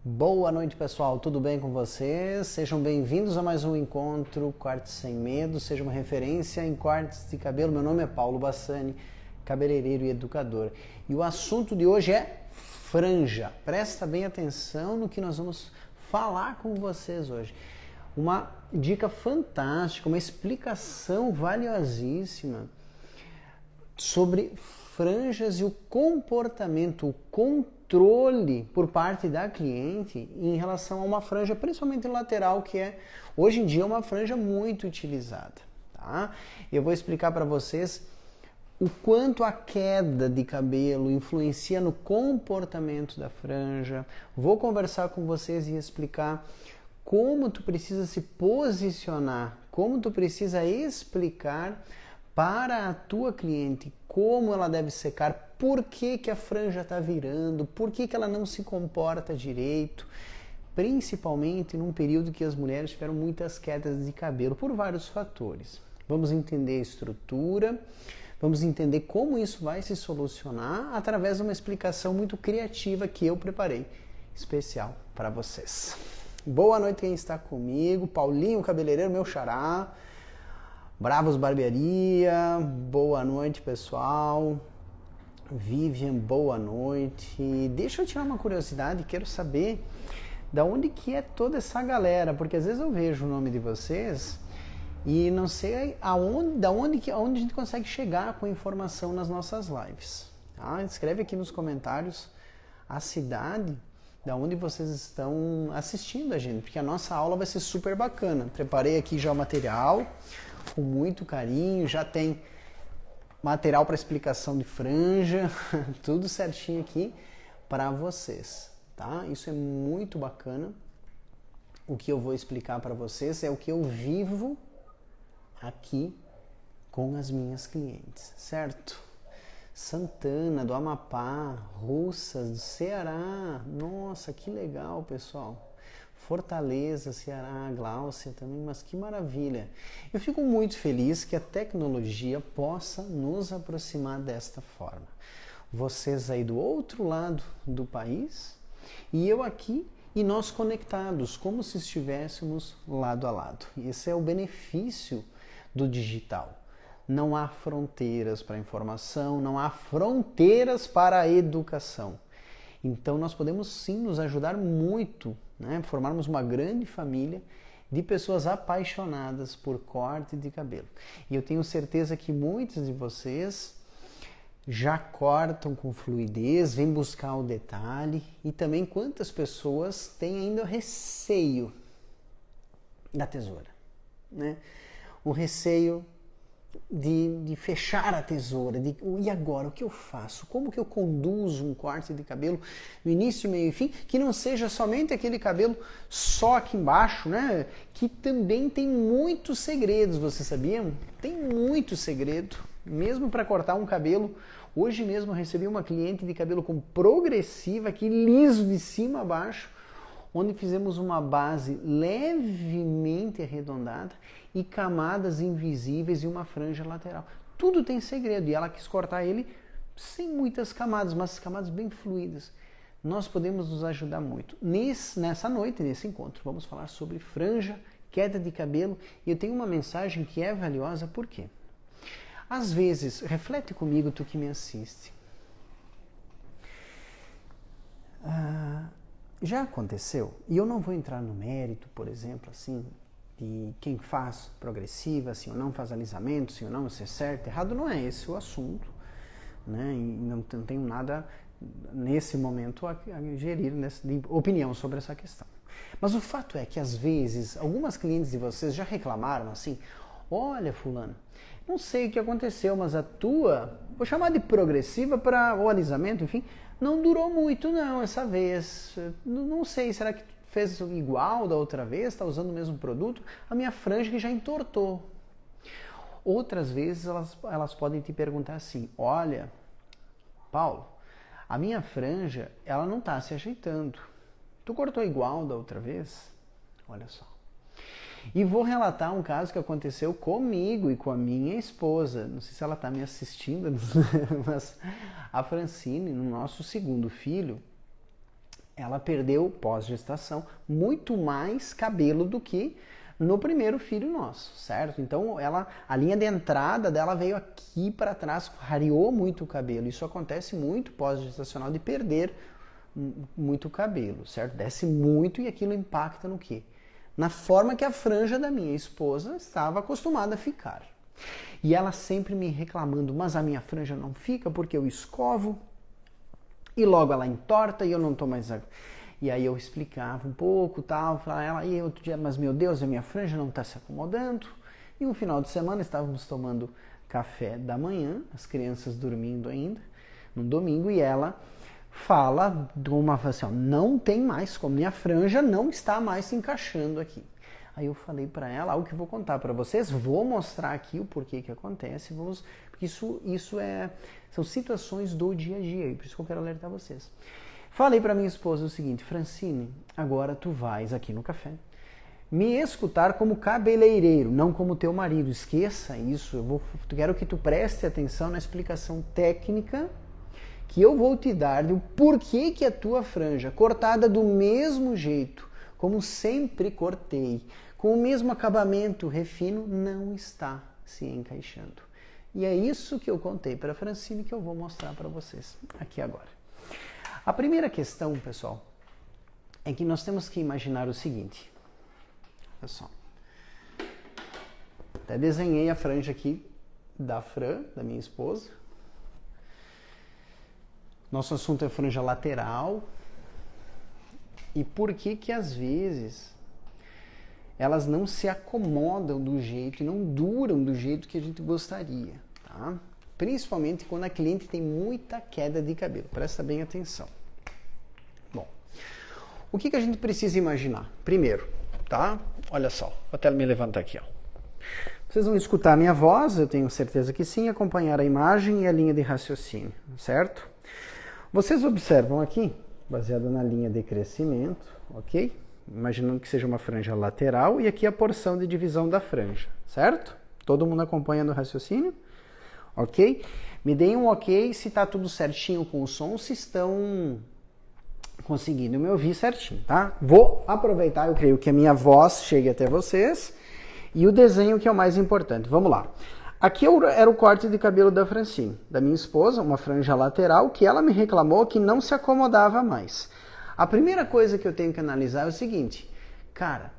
Boa noite, pessoal, tudo bem com vocês? Sejam bem-vindos a mais um encontro Cortes Sem Medo, seja uma referência em cortes de cabelo. Meu nome é Paulo Bassani, cabeleireiro e educador. E o assunto de hoje é franja. Presta bem atenção no que nós vamos falar com vocês hoje. Uma dica fantástica, uma explicação valiosíssima sobre franjas e o comportamento, o controle por parte da cliente em relação a uma franja, principalmente lateral, que é hoje em dia uma franja muito utilizada. Tá? Eu vou explicar para vocês o quanto a queda de cabelo influencia no comportamento da franja. Vou conversar com vocês e explicar como tu precisa se posicionar, como tu precisa explicar para a tua cliente como ela deve secar, por que a franja está virando, por que ela não se comporta direito, principalmente num período que as mulheres tiveram muitas quedas de cabelo por vários fatores. Vamos entender a estrutura, vamos entender como isso vai se solucionar através de uma explicação muito criativa que eu preparei, especial para vocês. Boa noite quem está comigo, Paulinho Cabeleireiro, meu xará, Bravos Barbearia, boa noite pessoal, Vivian, boa noite. Deixa eu tirar uma curiosidade, quero saber da onde que é toda essa galera, porque às vezes eu vejo o nome de vocês e não sei aonde a gente consegue chegar com informação nas nossas lives. Tá? Escreve aqui nos comentários a cidade da onde vocês estão assistindo a gente, porque a nossa aula vai ser super bacana. Preparei aqui já o material com muito carinho, já tem material para explicação de franja, tudo certinho aqui para vocês, tá? Isso é muito bacana. O que eu vou explicar para vocês é o que eu vivo aqui com as minhas clientes, certo? Santana, do Amapá, Russas, do Ceará, nossa, que legal, pessoal. Fortaleza, Ceará, Gláucia também, mas que maravilha. Eu fico muito feliz que a tecnologia possa nos aproximar desta forma. Vocês aí do outro lado do país e eu aqui e nós conectados, como se estivéssemos lado a lado. Esse é o benefício do digital. Não há fronteiras para a informação, não há fronteiras para a educação. Então nós podemos sim nos ajudar muito, né? Formarmos uma grande família de pessoas apaixonadas por corte de cabelo. E eu tenho certeza que muitos de vocês já cortam com fluidez, vêm buscar o detalhe, e também quantas pessoas têm ainda receio da tesoura, né? O receio de fechar a tesoura, e agora, o que eu faço? Como que eu conduzo um corte de cabelo no início, meio e fim, que não seja somente aquele cabelo só aqui embaixo, né? Que também tem muitos segredos, vocês sabiam? Tem muito segredo, mesmo para cortar um cabelo. Hoje mesmo eu recebi uma cliente de cabelo com progressiva, aqui liso de cima a baixo, onde fizemos uma base levemente arredondada e camadas invisíveis e uma franja lateral. Tudo tem segredo e ela quis cortar ele sem muitas camadas, mas camadas bem fluídas. Nós podemos nos ajudar muito. Nessa noite, nesse encontro, vamos falar sobre franja, queda de cabelo, e eu tenho uma mensagem que é valiosa, por quê? Às vezes, reflete comigo, tu que me assiste. Já aconteceu, e eu não vou entrar no mérito, por exemplo, assim, de quem faz progressiva, se ou não faz alisamento, se ou não, se é certo, errado, não é esse o assunto, né? E não tenho nada nesse momento a gerir de opinião sobre essa questão. Mas o fato é que às vezes, algumas clientes de vocês já reclamaram assim, olha fulano, não sei o que aconteceu, mas a tua, vou chamar de progressiva para o alisamento, enfim, não durou muito não essa vez, não sei, será que fez igual da outra vez, está usando o mesmo produto? A minha franja que já entortou. Outras vezes elas podem te perguntar assim, olha, Paulo, a minha franja, ela não está se ajeitando. Tu cortou igual da outra vez? Olha só. E vou relatar um caso que aconteceu comigo e com a minha esposa. Não sei se ela está me assistindo, mas a Francine, no nosso segundo filho, ela perdeu pós-gestação muito mais cabelo do que no primeiro filho nosso, certo? Então a linha de entrada dela veio aqui para trás, rareou muito o cabelo. Isso acontece muito pós-gestacional de perder muito cabelo, certo? Desce muito e aquilo impacta no quê? Na forma que a franja da minha esposa estava acostumada a ficar. E ela sempre me reclamando, mas a minha franja não fica porque eu escovo e logo ela entorta e eu não tô mais... E aí eu explicava um pouco, tal, para ela, e outro dia, mas meu Deus, a minha franja não está se acomodando. E um final de semana estávamos tomando café da manhã, as crianças dormindo ainda, no domingo, e ela fala de uma assim, ó, não tem mais como, minha franja não está mais se encaixando aqui. Aí eu falei para ela, algo que eu vou contar para vocês, vou mostrar aqui o porquê que acontece, porque isso são situações do dia a dia, e por isso que eu quero alertar vocês. Falei para minha esposa o seguinte, Francine, agora tu vais aqui no café me escutar como cabeleireiro, não como teu marido. Esqueça isso, eu quero que tu preste atenção na explicação técnica que eu vou te dar do porquê que a tua franja, cortada do mesmo jeito, como sempre cortei, com o mesmo acabamento refino, não está se encaixando. E é isso que eu contei para a Francine que eu vou mostrar para vocês aqui agora. A primeira questão, pessoal, é que nós temos que imaginar o seguinte. Olha só. Até desenhei a franja aqui da Fran, da minha esposa. Nosso assunto é franja lateral. E por que às vezes elas não se acomodam do jeito e não duram do jeito que a gente gostaria, tá? Principalmente quando a cliente tem muita queda de cabelo. Presta bem atenção. Bom, o que a gente precisa imaginar? Primeiro, tá? Olha só, vou até me levantar aqui, ó. Vocês vão escutar a minha voz, eu tenho certeza que sim, acompanhar a imagem e a linha de raciocínio, certo? Vocês observam aqui, baseado na linha de crescimento, ok? Imaginando que seja uma franja lateral e aqui a porção de divisão da franja, certo? Todo mundo acompanhando o raciocínio? Ok? Me deem um ok se está tudo certinho com o som, se estão conseguindo me ouvir certinho, tá? Vou aproveitar, eu creio que a minha voz chegue até vocês e o desenho que é o mais importante. Vamos lá. Aqui era o corte de cabelo da Francine, da minha esposa, uma franja lateral que ela me reclamou que não se acomodava mais. A primeira coisa que eu tenho que analisar é o seguinte, cara,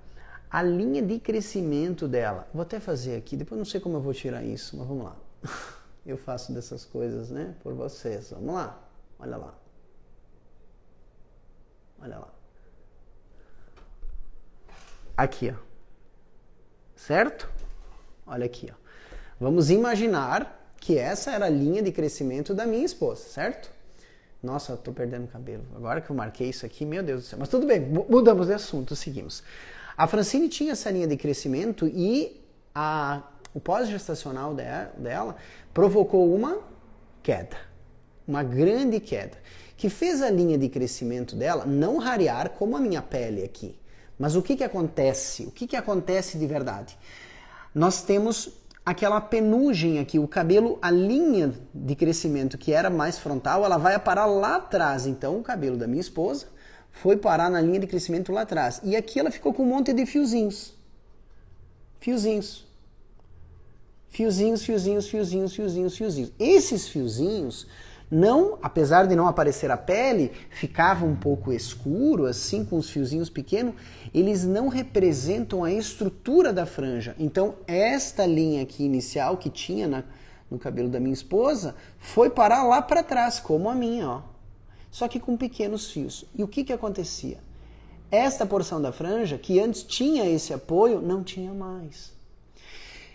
a linha de crescimento dela, vou até fazer aqui, depois não sei como eu vou tirar isso, mas vamos lá. Eu faço dessas coisas, né, por vocês. Vamos lá. Olha lá. Olha lá. Aqui, ó. Certo? Olha aqui, ó. Vamos imaginar que essa era a linha de crescimento da minha esposa, certo? Nossa, eu tô perdendo cabelo. Agora que eu marquei isso aqui, meu Deus do céu. Mas tudo bem, mudamos de assunto, seguimos. A Francine tinha essa linha de crescimento e o pós-gestacional dela provocou uma queda, uma grande queda, que fez a linha de crescimento dela não rarear como a minha pele aqui. Mas o que acontece? O que acontece de verdade? Nós temos aquela penugem aqui, o cabelo, a linha de crescimento que era mais frontal, ela vai parar lá atrás. Então o cabelo da minha esposa foi parar na linha de crescimento lá atrás. E aqui ela ficou com um monte de fiozinhos. Fiozinhos. Fiozinhos, fiozinhos, fiozinhos, fiozinhos, fiozinhos. Esses fiozinhos, não, apesar de não aparecer a pele, ficava um pouco escuro, assim, com os fiozinhos pequenos, eles não representam a estrutura da franja. Então, esta linha aqui inicial que tinha no cabelo da minha esposa, foi parar lá para trás, como a minha, ó. Só que com pequenos fios. E o que acontecia? Esta porção da franja, que antes tinha esse apoio, não tinha mais.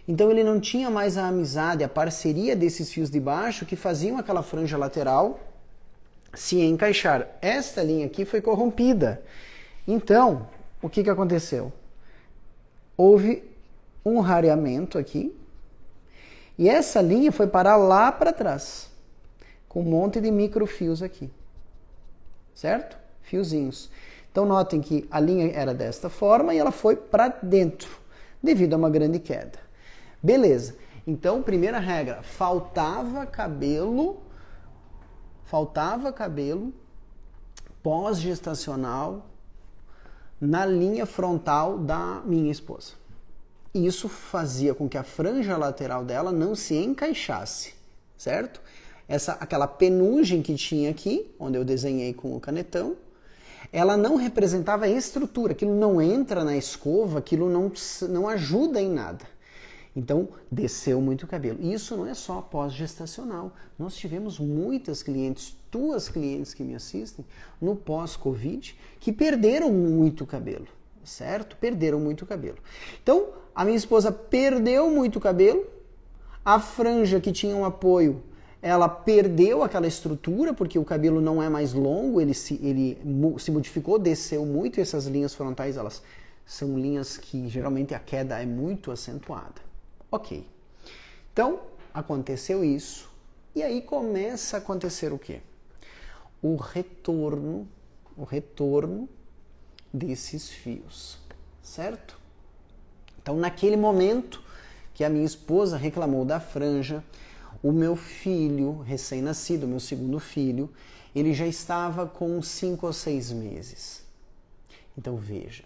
Então ele não tinha mais a amizade, a parceria desses fios de baixo que faziam aquela franja lateral se encaixar. Esta linha aqui foi corrompida. Então, o que aconteceu? Houve um rareamento aqui e essa linha foi parar lá para trás, com um monte de microfios aqui. Certo? Fiozinhos. Então notem que a linha era desta forma e ela foi para dentro, devido a uma grande queda. Beleza, então primeira regra, faltava cabelo pós-gestacional na linha frontal da minha esposa. E isso fazia com que a franja lateral dela não se encaixasse, certo? Aquela penugem que tinha aqui, onde eu desenhei com o canetão, ela não representava a estrutura, aquilo não entra na escova, aquilo não ajuda em nada. Então, desceu muito o cabelo. E isso não é só pós-gestacional. Nós tivemos muitas clientes, 2 clientes que me assistem, no pós-Covid, que perderam muito cabelo, certo? Perderam muito cabelo. Então, a minha esposa perdeu muito cabelo, a franja que tinha um apoio, ela perdeu aquela estrutura, porque o cabelo não é mais longo, ele se modificou, desceu muito, e essas linhas frontais, elas são linhas que geralmente a queda é muito acentuada. Ok. Então, aconteceu isso, e aí começa a acontecer o quê? O retorno desses fios, certo? Então, naquele momento que a minha esposa reclamou da franja, o meu filho, recém-nascido, meu segundo filho, ele já estava com 5 ou 6 meses. Então, veja,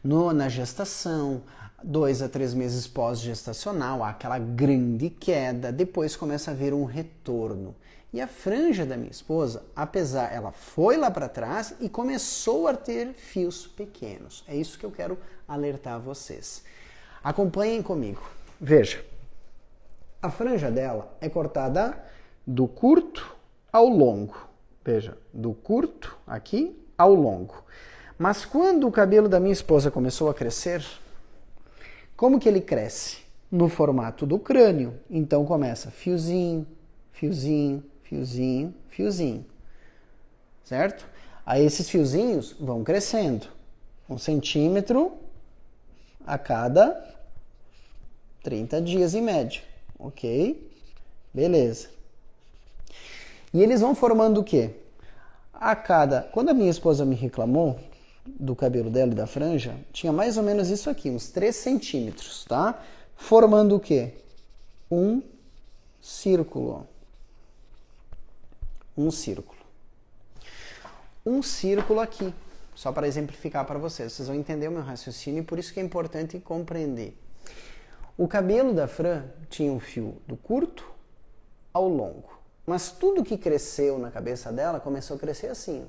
na gestação, 2 a 3 meses pós-gestacional, há aquela grande queda, depois começa a haver um retorno. E a franja da minha esposa, ela foi lá para trás e começou a ter fios pequenos. É isso que eu quero alertar vocês. Acompanhem comigo. Veja, a franja dela é cortada do curto ao longo. Veja, do curto aqui ao longo. Mas quando o cabelo da minha esposa começou a crescer, como que ele cresce? No formato do crânio. Então começa fiozinho, fiozinho, fiozinho, fiozinho. Certo? Aí esses fiozinhos vão crescendo. 1 centímetro a cada 30 dias em média. Ok? Beleza. E eles vão formando o quê? Quando a minha esposa me reclamou do cabelo dela e da franja, tinha mais ou menos isso aqui, uns 3 centímetros, tá? Formando o quê? Um círculo. Um círculo. Um círculo aqui, só para exemplificar para vocês. Vocês vão entender o meu raciocínio e por isso que é importante compreender. O cabelo da Fran tinha um fio do curto ao longo. Mas tudo que cresceu na cabeça dela começou a crescer assim.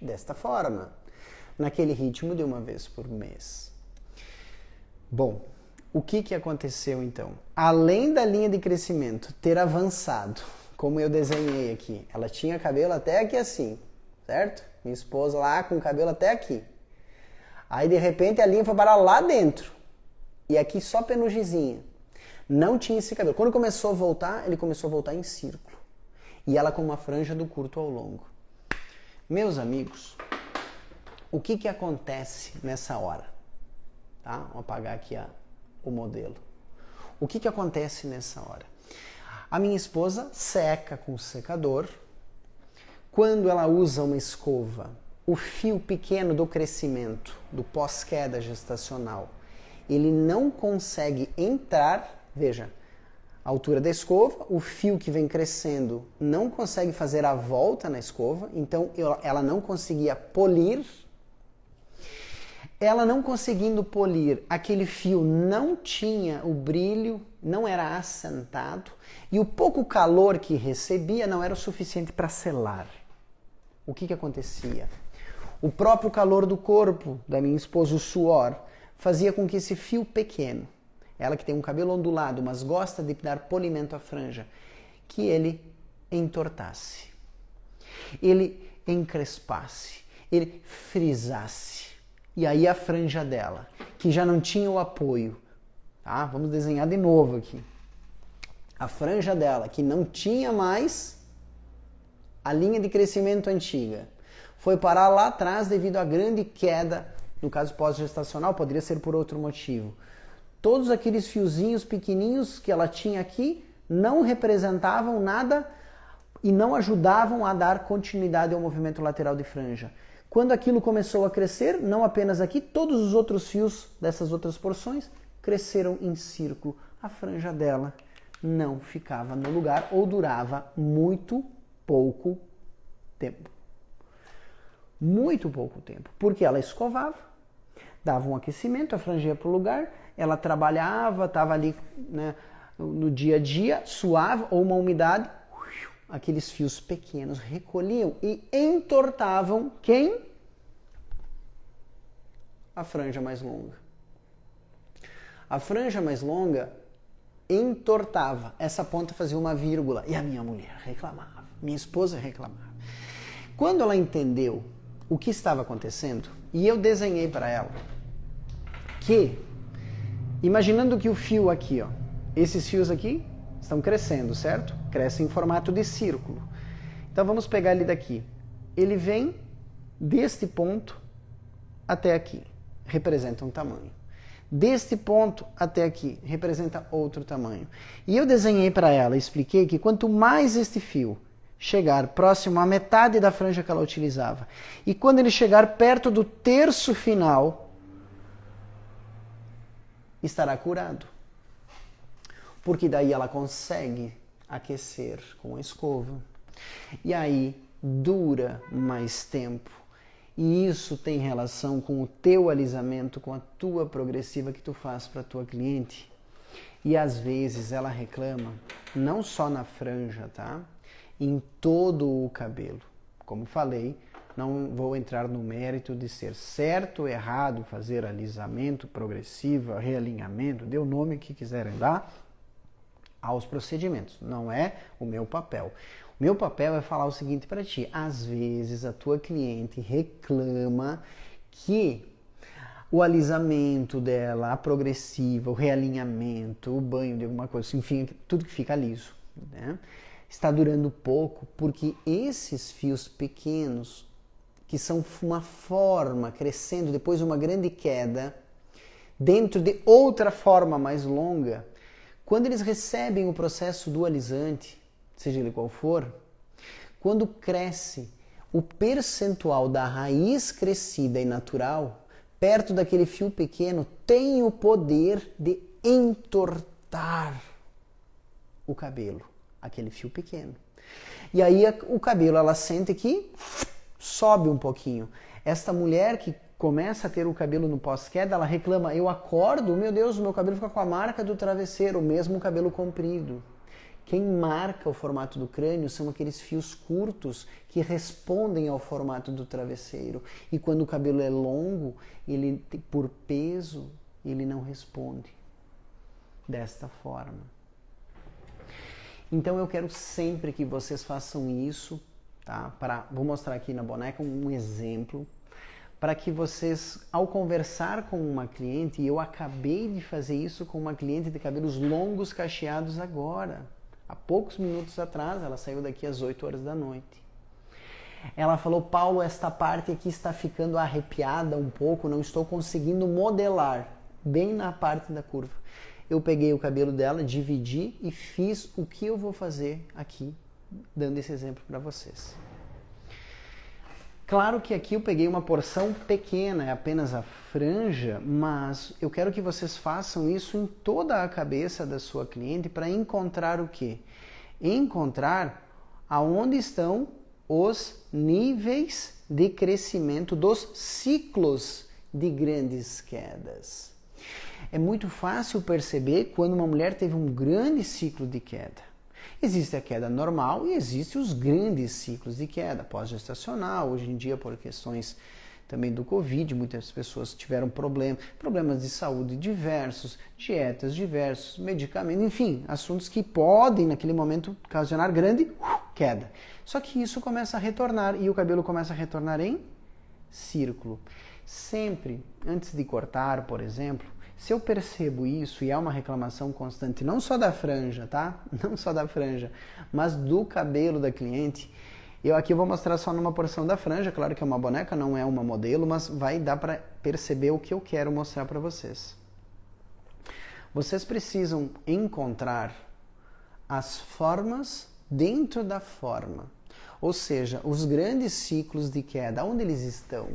Desta forma, naquele ritmo de 1 vez por mês. Bom, o que aconteceu então? Além da linha de crescimento ter avançado, como eu desenhei aqui, ela tinha cabelo até aqui assim, certo? Minha esposa lá com o cabelo até aqui. Aí de repente a linha foi parar lá dentro. E aqui só penugemzinha. Não tinha esse cabelo. Quando começou a voltar, ele começou a voltar em círculo. E ela com uma franja do curto ao longo. Meus amigos, o que acontece nessa hora? Tá? Vou apagar aqui o modelo. O que acontece nessa hora? A minha esposa seca com o secador. Quando ela usa uma escova, o fio pequeno do crescimento, do pós-queda gestacional, ele não consegue entrar, veja, a altura da escova, o fio que vem crescendo não consegue fazer a volta na escova, então ela não conseguia polir. Ela não conseguindo polir, aquele fio não tinha o brilho, não era assentado, e o pouco calor que recebia não era o suficiente para selar. O que acontecia? O próprio calor do corpo da minha esposa, o suor, fazia com que esse fio pequeno, ela que tem um cabelo ondulado, mas gosta de dar polimento à franja, que ele entortasse, ele encrespasse, ele frisasse. E aí a franja dela, que já não tinha o apoio, tá? Vamos desenhar de novo aqui. A franja dela, que não tinha mais a linha de crescimento antiga, foi parar lá atrás devido à grande queda, no caso pós-gestacional, poderia ser por outro motivo. Todos aqueles fiozinhos pequenininhos que ela tinha aqui não representavam nada e não ajudavam a dar continuidade ao movimento lateral de franja. Quando aquilo começou a crescer, não apenas aqui, todos os outros fios dessas outras porções cresceram em círculo. A franja dela não ficava no lugar ou durava muito pouco tempo. Muito pouco tempo. Porque ela escovava, dava um aquecimento, a franja ia para o lugar, ela trabalhava, estava ali, né, no dia a dia, suave ou uma umidade, aqueles fios pequenos recolhiam e entortavam quem? A franja mais longa. A franja mais longa entortava. Essa ponta fazia uma vírgula. E a minha mulher reclamava. Minha esposa reclamava. Quando ela entendeu o que estava acontecendo, e eu desenhei para ela que, imaginando que o fio aqui, ó, esses fios aqui estão crescendo, certo? Crescem em formato de círculo. Então vamos pegar ele daqui. Ele vem deste ponto até aqui. Representa um tamanho. Deste ponto até aqui, representa outro tamanho. E eu desenhei para ela, expliquei que quanto mais este fio chegar próximo à metade da franja que ela utilizava, e quando ele chegar perto do terço final, estará curado. Porque daí ela consegue aquecer com a escova. E aí dura mais tempo. E isso tem relação com o teu alisamento, com a tua progressiva que tu faz para a tua cliente. E às vezes ela reclama, não só na franja, tá? Em todo o cabelo. Como falei, não vou entrar no mérito de ser certo ou errado fazer alisamento progressivo, realinhamento, dê o nome que quiserem dar aos procedimentos. Não é o meu papel. O meu papel é falar o seguinte para ti. Às vezes a tua cliente reclama que o alisamento dela, a progressiva, o realinhamento, o banho de alguma coisa, enfim, tudo que fica liso, né, está durando pouco porque esses fios pequenos, que são uma forma crescendo depois de uma grande queda, dentro de outra forma mais longa, quando eles recebem o processo do alisante, seja ele qual for, quando cresce o percentual da raiz crescida e natural, perto daquele fio pequeno, tem o poder de entortar o cabelo, aquele fio pequeno. E aí o cabelo, ela sente que sobe um pouquinho. Esta mulher que começa a ter o cabelo no pós-queda, ela reclama, eu acordo, meu Deus, o meu cabelo fica com a marca do travesseiro, mesmo o cabelo comprido. Quem marca o formato do crânio são aqueles fios curtos que respondem ao formato do travesseiro. E quando o cabelo é longo, ele, por peso, ele não responde desta forma. Então eu quero sempre que vocês façam isso, tá? Vou mostrar aqui na boneca um exemplo, para que vocês, ao conversar com uma cliente, e eu acabei de fazer isso com uma cliente de cabelos longos cacheados agora, há poucos minutos atrás, ela saiu daqui às 8 horas da noite. Ela falou, Paulo, esta parte aqui está ficando arrepiada um pouco, não estou conseguindo modelar, bem na parte da curva. Eu peguei o cabelo dela, dividi e fiz o que eu vou fazer aqui, dando esse exemplo para vocês. Claro que aqui eu peguei uma porção pequena, é apenas a franja, mas eu quero que vocês façam isso em toda a cabeça da sua cliente para encontrar o quê? Encontrar aonde estão os níveis de crescimento dos ciclos de grandes quedas. É muito fácil perceber quando uma mulher teve um grande ciclo de queda. Existe a queda normal e existem os grandes ciclos de queda, pós-gestacional. Hoje em dia, por questões também do Covid, muitas pessoas tiveram problemas de saúde diversos, dietas diversos, medicamentos, enfim, assuntos que podem, naquele momento, ocasionar grande queda. Só que isso começa a retornar e o cabelo começa a retornar em círculo. Sempre, antes de cortar, por exemplo, se eu percebo isso e há uma reclamação constante, não só da franja, tá? Não só da franja, mas do cabelo da cliente, eu aqui vou mostrar só numa porção da franja, claro que é uma boneca, não é uma modelo, mas vai dar para perceber o que eu quero mostrar para vocês. Vocês precisam encontrar as formas dentro da forma, ou seja, os grandes ciclos de queda, onde eles estão,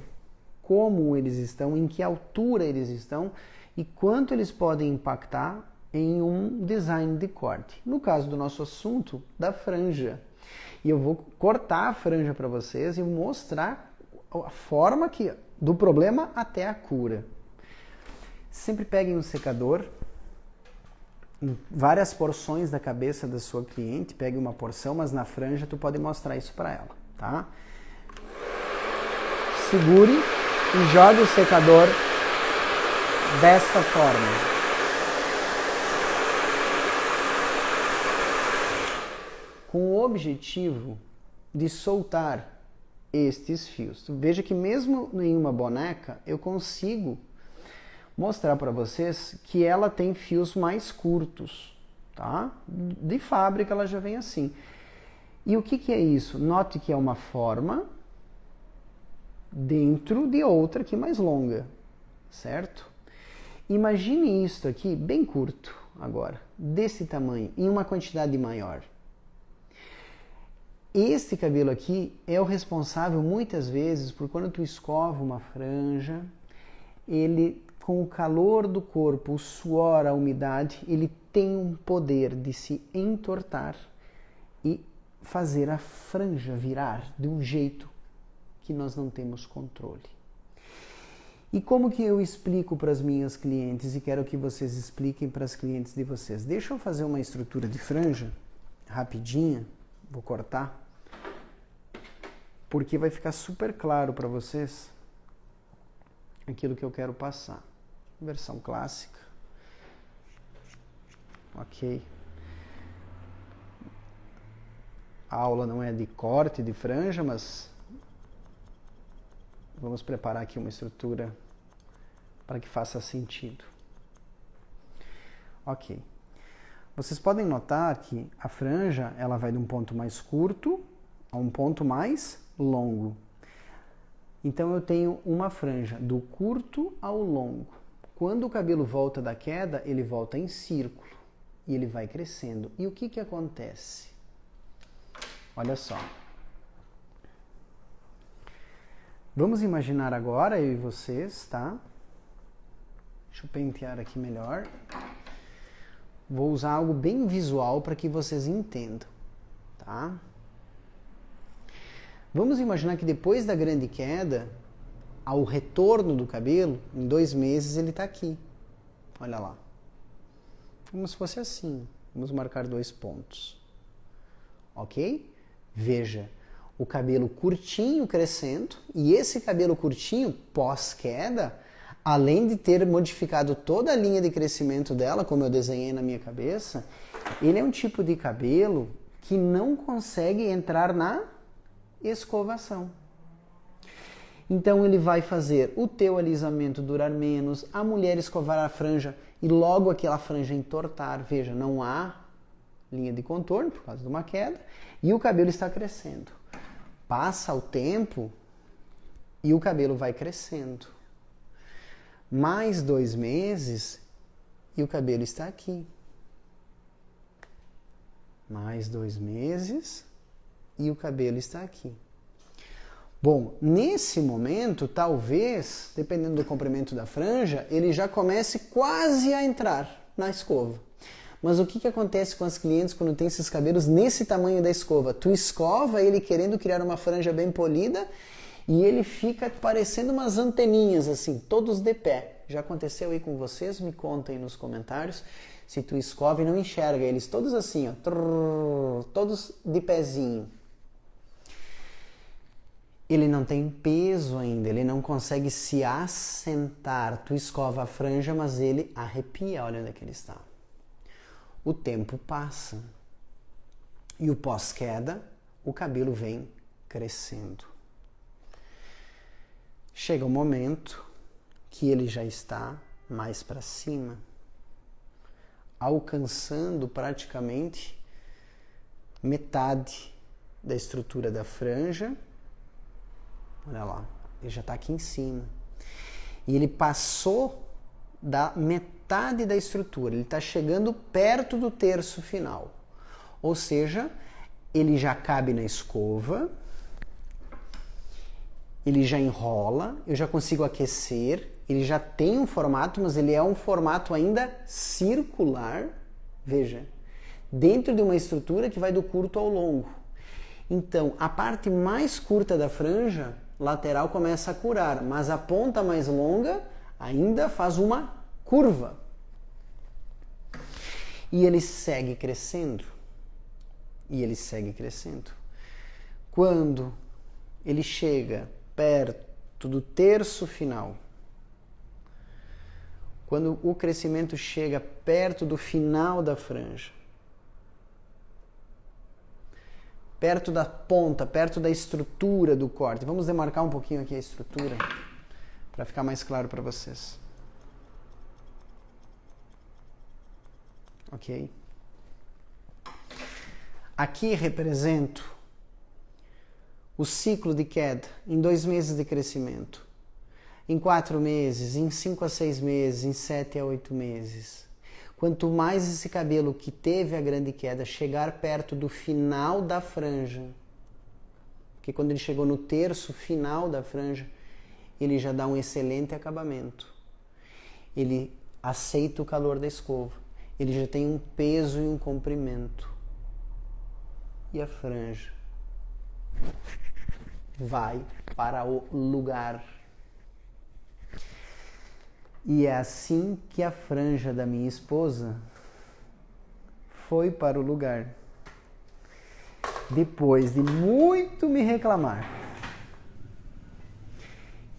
como eles estão, em que altura eles estão, e quanto eles podem impactar em um design de corte. No caso do nosso assunto, da franja. E eu vou cortar a franja para vocês e mostrar a forma do problema até a cura. Sempre peguem um secador, em várias porções da cabeça da sua cliente, pegue uma porção, mas na franja tu pode mostrar isso para ela, tá? Segure e jogue o secador desta forma. Com o objetivo de soltar estes fios. Veja que mesmo em uma boneca eu consigo mostrar para vocês que ela tem fios mais curtos, tá? De fábrica ela já vem assim. E o que é isso? Note que é uma forma dentro de outra aqui mais longa, certo? Imagine isso aqui bem curto agora, desse tamanho, em uma quantidade maior. Este cabelo aqui é o responsável muitas vezes por quando tu escova uma franja, ele com o calor do corpo, o suor, a umidade, ele tem um poder de se entortar e fazer a franja virar de um jeito que nós não temos controle. E como que eu explico para as minhas clientes e quero que vocês expliquem para as clientes de vocês? Deixa eu fazer uma estrutura de franja rapidinha, vou cortar, porque vai ficar super claro para vocês aquilo que eu quero passar. Versão clássica. Ok. A aula não é de corte de franja, mas vamos preparar aqui uma estrutura para que faça sentido. Ok. Vocês podem notar que a franja ela vai de um ponto mais curto a um ponto mais longo. Então eu tenho uma franja do curto ao longo. Quando o cabelo volta da queda, ele volta em círculo e ele vai crescendo. E o que acontece? Olha só. Vamos imaginar agora, eu e vocês, tá? Deixa eu pentear aqui melhor. Vou usar algo bem visual para que vocês entendam, tá? Vamos imaginar que depois da grande queda, ao retorno do cabelo, em 2 meses ele está aqui. Olha lá. Como se fosse assim. Vamos marcar 2 pontos. Ok? Veja, o cabelo curtinho crescendo, e esse cabelo curtinho, pós-queda, além de ter modificado toda a linha de crescimento dela, como eu desenhei na minha cabeça, ele é um tipo de cabelo que não consegue entrar na escovação. Então ele vai fazer o teu alisamento durar menos, a mulher escovar a franja e logo aquela franja entortar. Veja, não há linha de contorno por causa de uma queda e o cabelo está crescendo. Passa o tempo e o cabelo vai crescendo. Mais 2 meses e o cabelo está aqui. Mais 2 meses e o cabelo está aqui. Bom, nesse momento, talvez, dependendo do comprimento da franja, ele já comece quase a entrar na escova. Mas o que acontece com as clientes quando tem esses cabelos nesse tamanho da escova? Tu escova ele querendo criar uma franja bem polida e ele fica parecendo umas anteninhas assim, todos de pé. Já aconteceu aí com vocês? Me contem nos comentários. Se tu escova e não enxerga eles todos assim, ó, todos de pezinho. Ele não tem peso ainda, ele não consegue se assentar. Tu escova a franja, mas ele arrepia, olha onde é que ele está. O tempo passa e o pós-queda, o cabelo vem crescendo. Chega um momento que ele já está mais para cima, alcançando praticamente metade da estrutura da franja. Olha lá, ele já está aqui em cima. E ele passou da metade da estrutura, ele está chegando perto do terço final. Ou seja, ele já cabe na escova, ele já enrola, eu já consigo aquecer, Ele já tem um formato, mas ele é um formato ainda circular, veja, dentro de uma estrutura que vai do curto ao longo. Então, a parte mais curta da franja lateral começa a curar, mas a ponta mais longa ainda faz uma curva. E ele segue crescendo. E ele segue crescendo. Quando ele chega perto do terço final, quando o crescimento chega perto do final da franja, perto da ponta, perto da estrutura do corte. Vamos demarcar um pouquinho aqui a estrutura, para ficar mais claro para vocês. Ok? Aqui represento o ciclo de queda em 2 meses de crescimento, em 4 meses, em 5 a 6 meses, em 7 a 8 meses. Quanto mais esse cabelo que teve a grande queda chegar perto do final da franja, porque quando ele chegou no terço final da franja, ele já dá um excelente acabamento. Ele aceita o calor da escova. Ele já tem um peso e um comprimento. E a franja vai para o lugar. E é assim que a franja da minha esposa foi para o lugar. Depois de muito me reclamar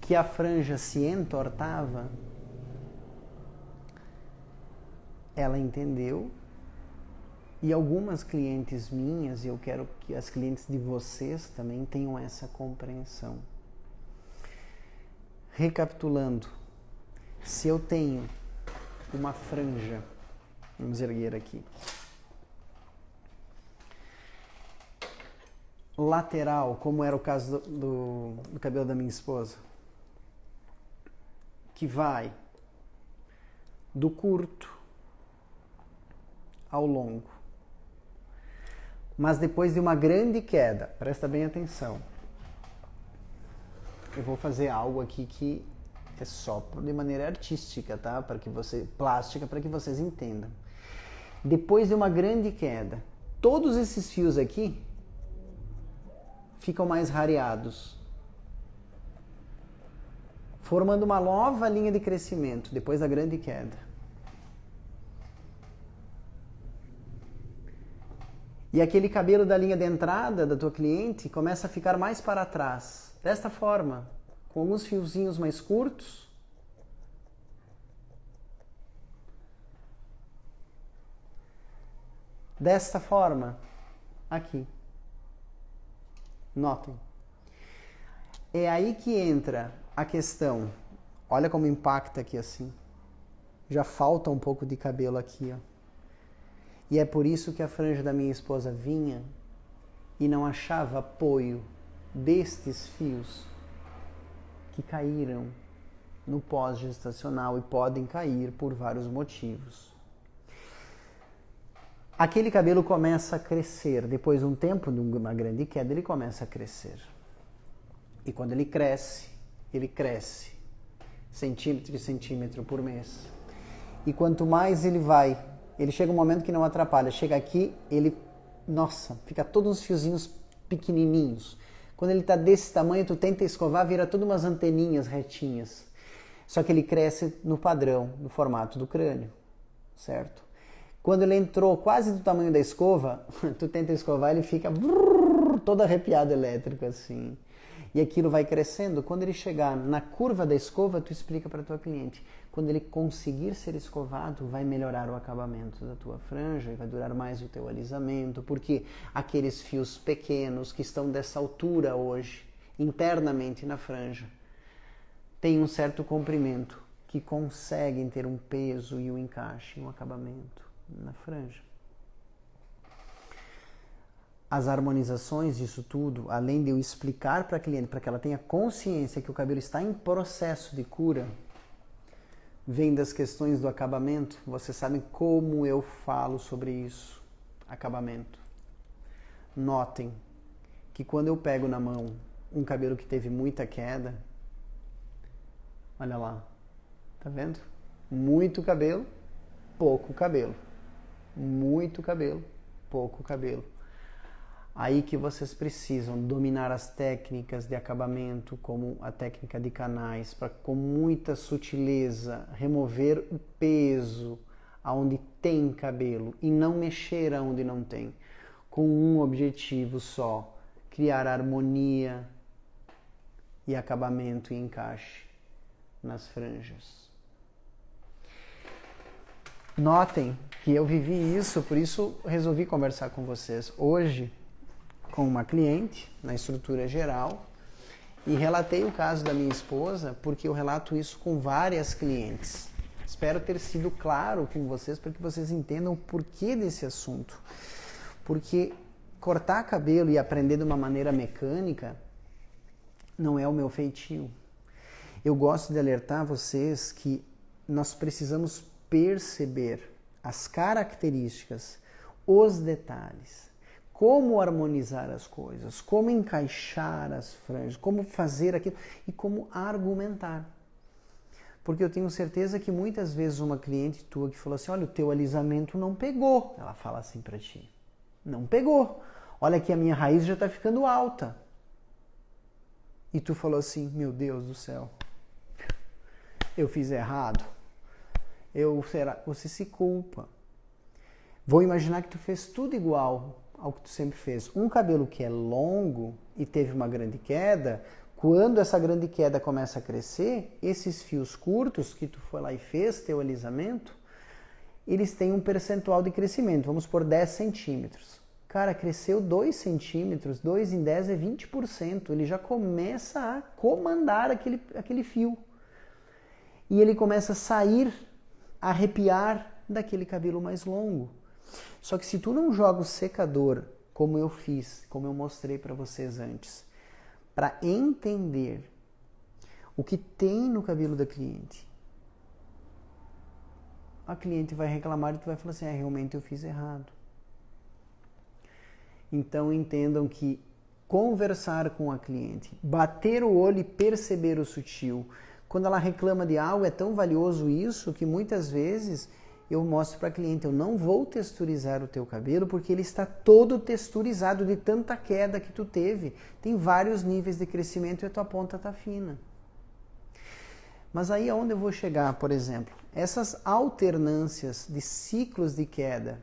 que a franja se entortava, ela entendeu. E algumas clientes minhas, e eu quero que as clientes de vocês também tenham essa compreensão. Recapitulando, se eu tenho uma franja, vamos erguer aqui, lateral, como era o caso do cabelo da minha esposa, que vai do curto ao longo, mas depois de uma grande queda, presta bem atenção, eu vou fazer algo aqui que é só de maneira artística, tá? Plástica, para que vocês entendam. Depois de uma grande queda, todos esses fios aqui ficam mais rareados, formando uma nova linha de crescimento depois da grande queda. E aquele cabelo da linha de entrada da tua cliente começa a ficar mais para trás, desta forma, com alguns fiozinhos mais curtos. Desta forma, aqui. Notem. É aí que entra a questão. Olha como impacta aqui assim. Já falta um pouco de cabelo aqui, ó. E é por isso que a franja da minha esposa vinha e não achava apoio destes fios que caíram no pós-gestacional e podem cair por vários motivos. Aquele cabelo começa a crescer, depois de um tempo, de uma grande queda, ele começa a crescer. E quando ele cresce centímetro e centímetro por mês. E quanto mais ele vai, ele chega um momento que não atrapalha, chega aqui, ele, nossa, fica todos os fiozinhos pequenininhos. Quando ele está desse tamanho, tu tenta escovar, vira todas umas anteninhas retinhas. Só que ele cresce no padrão, no formato do crânio, certo? Quando ele entrou quase do tamanho da escova, tu tenta escovar, ele fica todo arrepiado elétrico assim. E aquilo vai crescendo. Quando ele chegar na curva da escova, tu explica para tua cliente. Quando ele conseguir ser escovado, vai melhorar o acabamento da tua franja e vai durar mais o teu alisamento, porque aqueles fios pequenos que estão dessa altura hoje, internamente na franja, têm um certo comprimento, que conseguem ter um peso e um encaixe, um acabamento na franja. As harmonizações disso tudo, além de eu explicar para a cliente, para que ela tenha consciência que o cabelo está em processo de cura, vem das questões do acabamento. Vocês sabem como eu falo sobre isso, acabamento. Notem que quando eu pego na mão um cabelo que teve muita queda, olha lá, Tá vendo? Muito cabelo, pouco cabelo. Muito cabelo, pouco cabelo. Aí que vocês precisam dominar as técnicas de acabamento, como a técnica de canais, para com muita sutileza remover o peso aonde tem cabelo e não mexer aonde não tem, com um objetivo só: criar harmonia e acabamento e encaixe nas franjas. Notem que eu vivi isso, por isso resolvi conversar com vocês hoje com uma cliente na estrutura geral e relatei o caso da minha esposa porque eu relato isso com várias clientes. Espero ter sido claro com vocês para que vocês entendam o porquê desse assunto. Porque cortar cabelo e aprender de uma maneira mecânica não é o meu feitio. Eu gosto de alertar vocês que nós precisamos perceber as características, os detalhes, como harmonizar as coisas, como encaixar as franjas, como fazer aquilo e como argumentar. Porque eu tenho certeza que muitas vezes uma cliente tua que falou assim: olha, o teu alisamento não pegou. Ela fala assim para ti: não pegou. Olha que a minha raiz já está ficando alta. E tu falou assim: meu Deus do céu, eu fiz errado. Você se culpa. Vou imaginar que tu fez tudo igual ao que tu sempre fez. Um cabelo que é longo e teve uma grande queda, quando essa grande queda começa a crescer, esses fios curtos que tu foi lá e fez teu alisamento, eles têm um percentual de crescimento, vamos por 10 centímetros. Cara, cresceu 2 centímetros, 2 em 10 é 20%, ele já começa a comandar aquele fio. E ele começa a sair, a arrepiar daquele cabelo mais longo. Só que se tu não joga o secador, como eu fiz, como eu mostrei para vocês antes, para entender o que tem no cabelo da cliente, a cliente vai reclamar e tu vai falar assim: realmente eu fiz errado. Então entendam que conversar com a cliente, bater o olho e perceber o sutil, quando ela reclama de algo, é tão valioso isso que muitas vezes eu mostro para a cliente: eu não vou texturizar o teu cabelo porque ele está todo texturizado de tanta queda que tu teve. Tem vários níveis de crescimento e a tua ponta está fina. Mas aí aonde eu vou chegar, por exemplo? Essas alternâncias de ciclos de queda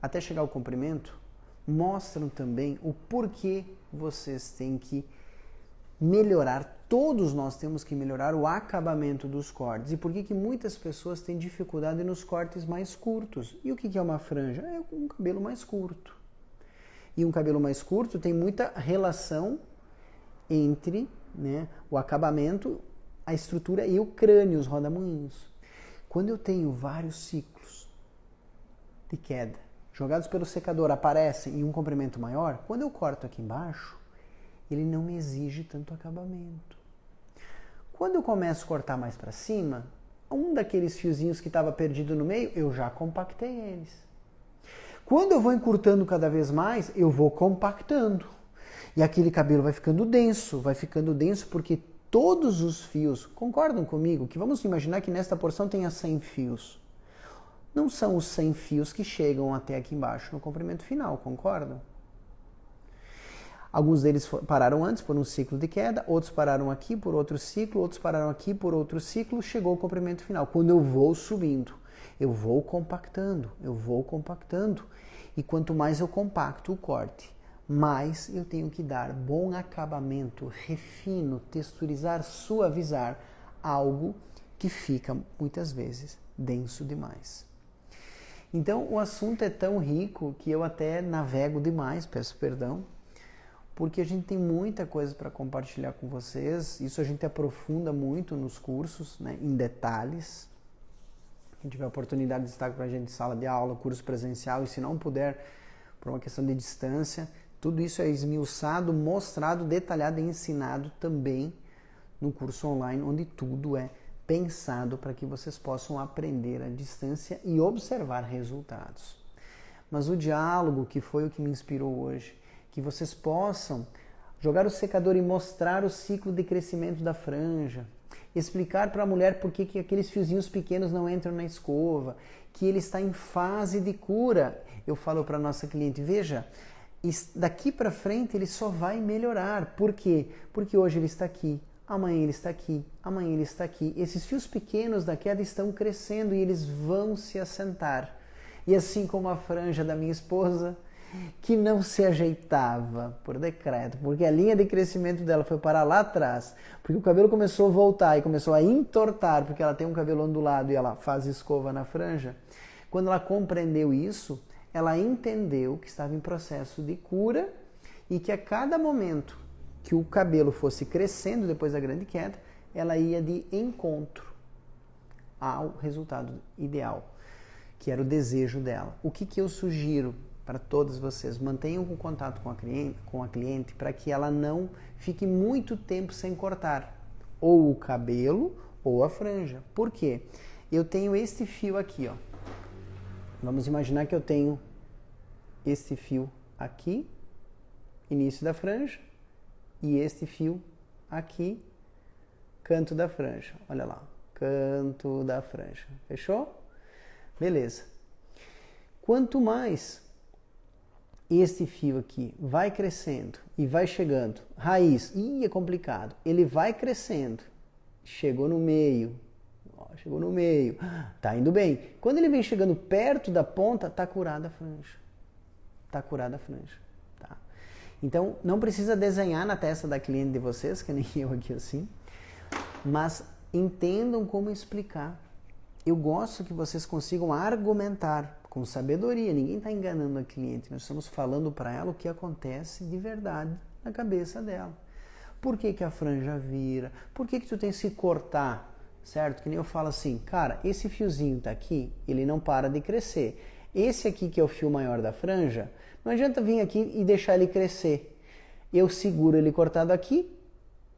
até chegar ao comprimento mostram também o porquê vocês têm que melhorar. Todos nós temos que melhorar o acabamento dos cortes. E por que muitas pessoas têm dificuldade nos cortes mais curtos? E o que é uma franja? É um cabelo mais curto. E um cabelo mais curto tem muita relação entre, né, o acabamento, a estrutura e o crânio, os rodamuinhos. Quando eu tenho vários ciclos de queda jogados pelo secador, aparecem em um comprimento maior, quando eu corto aqui embaixo, ele não me exige tanto acabamento. Quando eu começo a cortar mais para cima, um daqueles fiozinhos que estava perdido no meio, eu já compactei eles. Quando eu vou encurtando cada vez mais, eu vou compactando. E aquele cabelo vai ficando denso porque todos os fios, concordam comigo que vamos imaginar que nesta porção tenha 100 fios. Não são os 100 fios que chegam até aqui embaixo no comprimento final, concordam? Alguns deles pararam antes por um ciclo de queda, outros pararam aqui por outro ciclo, outros pararam aqui por outro ciclo, chegou o comprimento final. Quando eu vou subindo, eu vou compactando. E quanto mais eu compacto o corte, mais eu tenho que dar bom acabamento, refino, texturizar, suavizar algo que fica muitas vezes denso demais. Então o assunto é tão rico que eu até navego demais, peço perdão, porque a gente tem muita coisa para compartilhar com vocês. Isso a gente aprofunda muito nos cursos, né, em detalhes. Quem tiver a oportunidade de estar com a gente em sala de aula, curso presencial, e se não puder, por uma questão de distância, tudo isso é esmiuçado, mostrado, detalhado e ensinado também no curso online, onde tudo é pensado para que vocês possam aprender à distância e observar resultados. Mas o diálogo, que foi o que me inspirou hoje, que vocês possam jogar o secador e mostrar o ciclo de crescimento da franja, Explicar para a mulher por que aqueles fiozinhos pequenos não entram na escova, que ele está em fase de cura. Eu falo para a nossa cliente, veja, daqui para frente ele só vai melhorar. Por quê? Porque hoje ele está aqui, amanhã ele está aqui, amanhã ele está aqui. Esses fios pequenos da queda estão crescendo e eles vão se assentar. E assim como a franja da minha esposa, que não se ajeitava por decreto, porque a linha de crescimento dela foi parar lá atrás, porque o cabelo começou a voltar e começou a entortar, porque ela tem um cabelo ondulado e ela faz escova na franja. Quando ela compreendeu isso, ela entendeu que estava em processo de cura e que a cada momento que o cabelo fosse crescendo depois da grande queda, ela ia de encontro ao resultado ideal, que era o desejo dela. O que eu sugiro para todos vocês? Mantenham um contato com a cliente para que ela não fique muito tempo sem cortar ou o cabelo ou a franja. Por quê? Eu tenho este fio aqui, ó. Vamos imaginar que eu tenho este fio aqui, início da franja, e este fio aqui, canto da franja. Olha lá, canto da franja. Fechou? Beleza. Quanto mais este fio aqui vai crescendo e vai chegando, raiz, é complicado, ele vai crescendo, chegou no meio, tá indo bem. Quando ele vem chegando perto da ponta, tá curada a franja. Tá? Então, não precisa desenhar na testa da cliente de vocês, que nem eu aqui assim, mas entendam como explicar. Eu gosto que vocês consigam argumentar com sabedoria. Ninguém está enganando a cliente. Nós estamos falando para ela o que acontece de verdade na cabeça dela. Por que a franja vira? Por que tu tens que cortar? Certo? Que nem eu falo assim, cara, esse fiozinho tá aqui, ele não para de crescer. Esse aqui que é o fio maior da franja, não adianta vir aqui e deixar ele crescer. Eu seguro ele cortado aqui,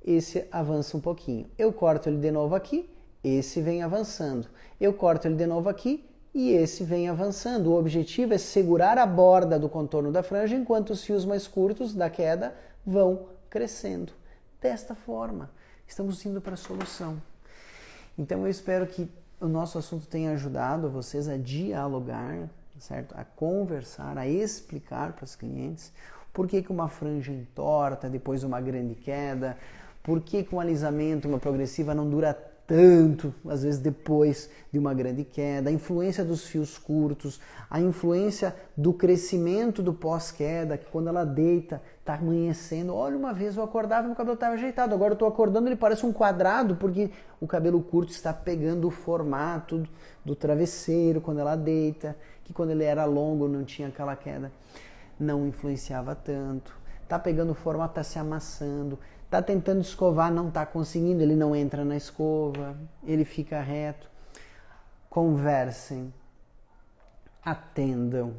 esse avança um pouquinho. Eu corto ele de novo aqui, esse vem avançando. Eu corto ele de novo aqui e esse vem avançando. O objetivo é segurar a borda do contorno da franja enquanto os fios mais curtos da queda vão crescendo. Desta forma, estamos indo para a solução. Então eu espero que o nosso assunto tenha ajudado vocês a dialogar, certo? A conversar, a explicar para os clientes por que uma franja entorta depois de uma grande queda, por que um alisamento, uma progressiva não dura tanto, às vezes depois de uma grande queda, a influência dos fios curtos, a influência do crescimento do pós-queda, que quando ela deita, está amanhecendo. Olha, uma vez eu acordava e meu cabelo estava ajeitado, agora eu estou acordando ele parece um quadrado, porque o cabelo curto está pegando o formato do travesseiro quando ela deita, que quando ele era longo não tinha aquela queda, não influenciava tanto. Está pegando o formato, está se amassando. Está tentando escovar, não está conseguindo, ele não entra na escova, ele fica reto. Conversem, atendam,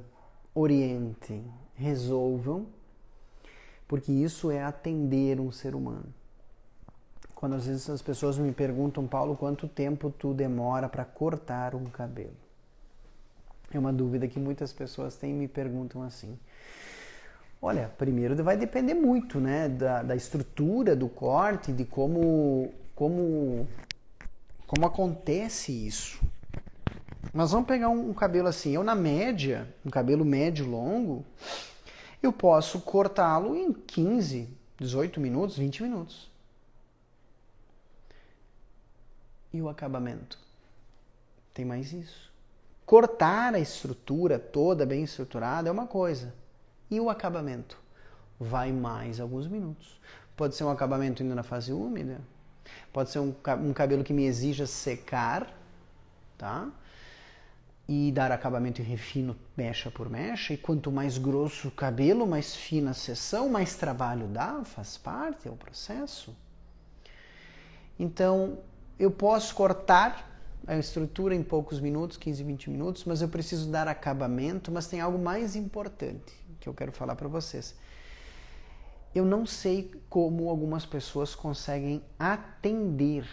orientem, resolvam, porque isso é atender um ser humano. Quando às vezes as pessoas me perguntam, Paulo, quanto tempo tu demora para cortar um cabelo? É uma dúvida que muitas pessoas têm e me perguntam assim. Olha, primeiro vai depender muito, né, da estrutura do corte, de como acontece isso. Mas vamos pegar um cabelo assim, eu na média, um cabelo médio longo, eu posso cortá-lo em 15, 18 minutos, 20 minutos. E o acabamento? Tem mais isso. Cortar a estrutura toda bem estruturada é uma coisa. E o acabamento? Vai mais alguns minutos. Pode ser um acabamento ainda na fase úmida. Pode ser um cabelo que me exija secar, tá? E dar acabamento e refino mecha por mecha. E quanto mais grosso o cabelo, mais fina a seção, mais trabalho dá, faz parte, é o processo. Então, eu posso cortar a estrutura em poucos minutos, 15, 20 minutos, mas eu preciso dar acabamento, mas tem algo mais importante que eu quero falar para vocês. Eu não sei como algumas pessoas conseguem atender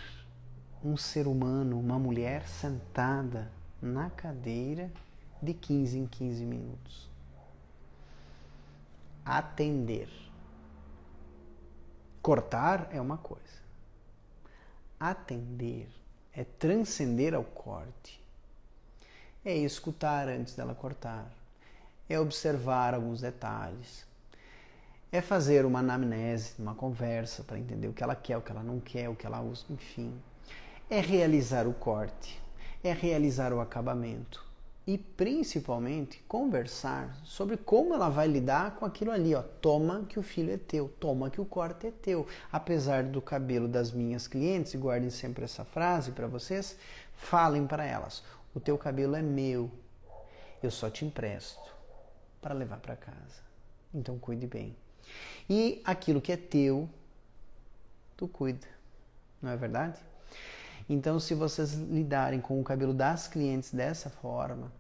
um ser humano, uma mulher sentada na cadeira de 15 em 15 minutos. Atender. Cortar é uma coisa. atender, é transcender ao corte. É escutar antes dela cortar, é observar alguns detalhes, é fazer uma anamnese, uma conversa para entender o que ela quer, o que ela não quer, o que ela usa, enfim. É realizar o corte, é realizar o acabamento e principalmente conversar sobre como ela vai lidar com aquilo ali, ó. Toma que o filho é teu, toma que o corte é teu. Apesar do cabelo das minhas clientes, e guardem sempre essa frase para vocês, falem para elas: o teu cabelo é meu, eu só te empresto para levar para casa. Então cuide bem. E aquilo que é teu, tu cuida, não é verdade? Então, se vocês lidarem com o cabelo das clientes dessa forma,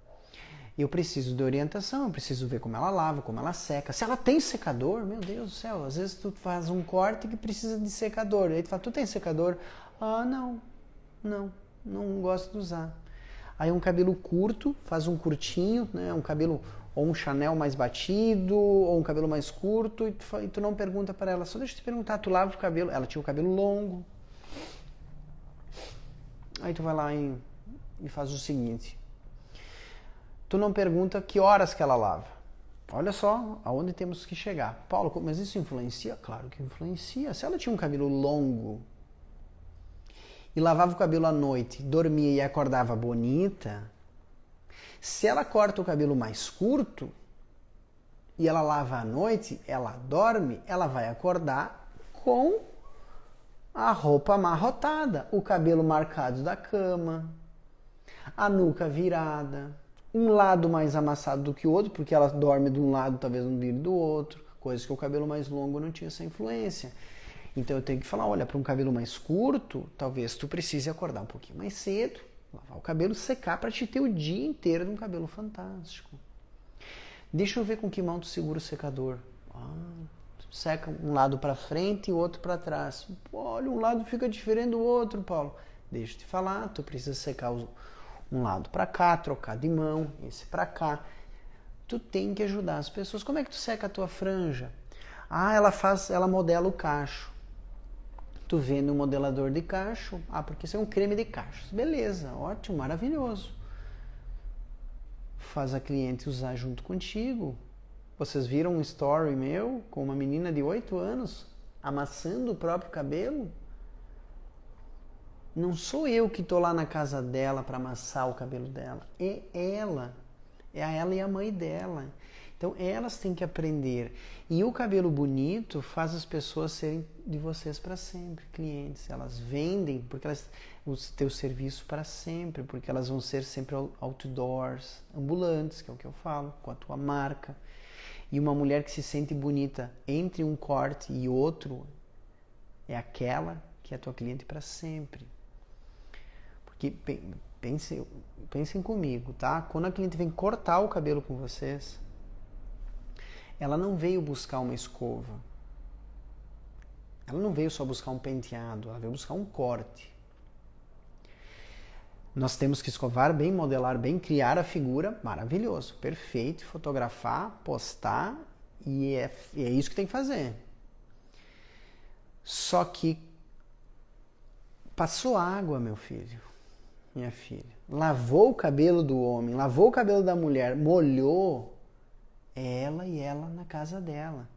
eu preciso de orientação, eu preciso ver como ela lava, como ela seca. Se ela tem secador, meu Deus do céu, às vezes tu faz um corte que precisa de secador. Aí tu fala, tu tem secador? Ah, não gosto de usar. Aí um cabelo curto, faz um curtinho, né? Um cabelo ou um Chanel mais batido, ou um cabelo mais curto, e tu não pergunta para ela, só deixa eu te perguntar, tu lava o cabelo? Ela tinha o cabelo longo. Aí tu vai lá e faz o seguinte, tu não pergunta que horas que ela lava. Olha só aonde temos que chegar. Paulo, mas isso influencia? Claro que influencia. Se ela tinha um cabelo longo e lavava o cabelo à noite, dormia e acordava bonita, se ela corta o cabelo mais curto e ela lava à noite, ela dorme, ela vai acordar com a roupa amarrotada, o cabelo marcado da cama, a nuca virada, um lado mais amassado do que o outro, porque ela dorme de um lado, talvez não vire do outro, coisa que o cabelo mais longo não tinha essa influência. Então eu tenho que falar, olha, para um cabelo mais curto, talvez tu precise acordar um pouquinho mais cedo, lavar o cabelo, secar para te ter o dia inteiro de um cabelo fantástico. Deixa eu ver com que mão tu segura o secador. Seca um lado para frente e o outro para trás. Olha, um lado fica diferente do outro, Paulo. Deixa eu te falar, tu precisa secar um lado para cá, trocar de mão, esse para cá. Tu tem que ajudar as pessoas. Como é que tu seca a tua franja? Ela modela o cacho. Tu vende um modelador de cacho, porque isso é um creme de cachos. Beleza, ótimo, maravilhoso. Faz a cliente usar junto contigo. Vocês viram um story meu com uma menina de 8 anos amassando o próprio cabelo? Não sou eu que estou lá na casa dela para amassar o cabelo dela. É ela. É a ela e a mãe dela. Então elas têm que aprender. E o cabelo bonito faz as pessoas serem de vocês para sempre, clientes. Elas vendem porque o teu serviço para sempre, porque elas vão ser sempre outdoors, ambulantes, que é o que eu falo, com a tua marca. E uma mulher que se sente bonita entre um corte e outro é aquela que é a tua cliente para sempre. Porque pensem comigo, tá? Quando a cliente vem cortar o cabelo com vocês, ela não veio buscar uma escova. Ela não veio só buscar um penteado, ela veio buscar um corte. Nós temos que escovar bem, modelar bem, criar a figura, maravilhoso, perfeito, fotografar, postar, e é isso que tem que fazer. Só que passou água, meu filho, minha filha, lavou o cabelo do homem, lavou o cabelo da mulher, molhou, ela e ela na casa dela.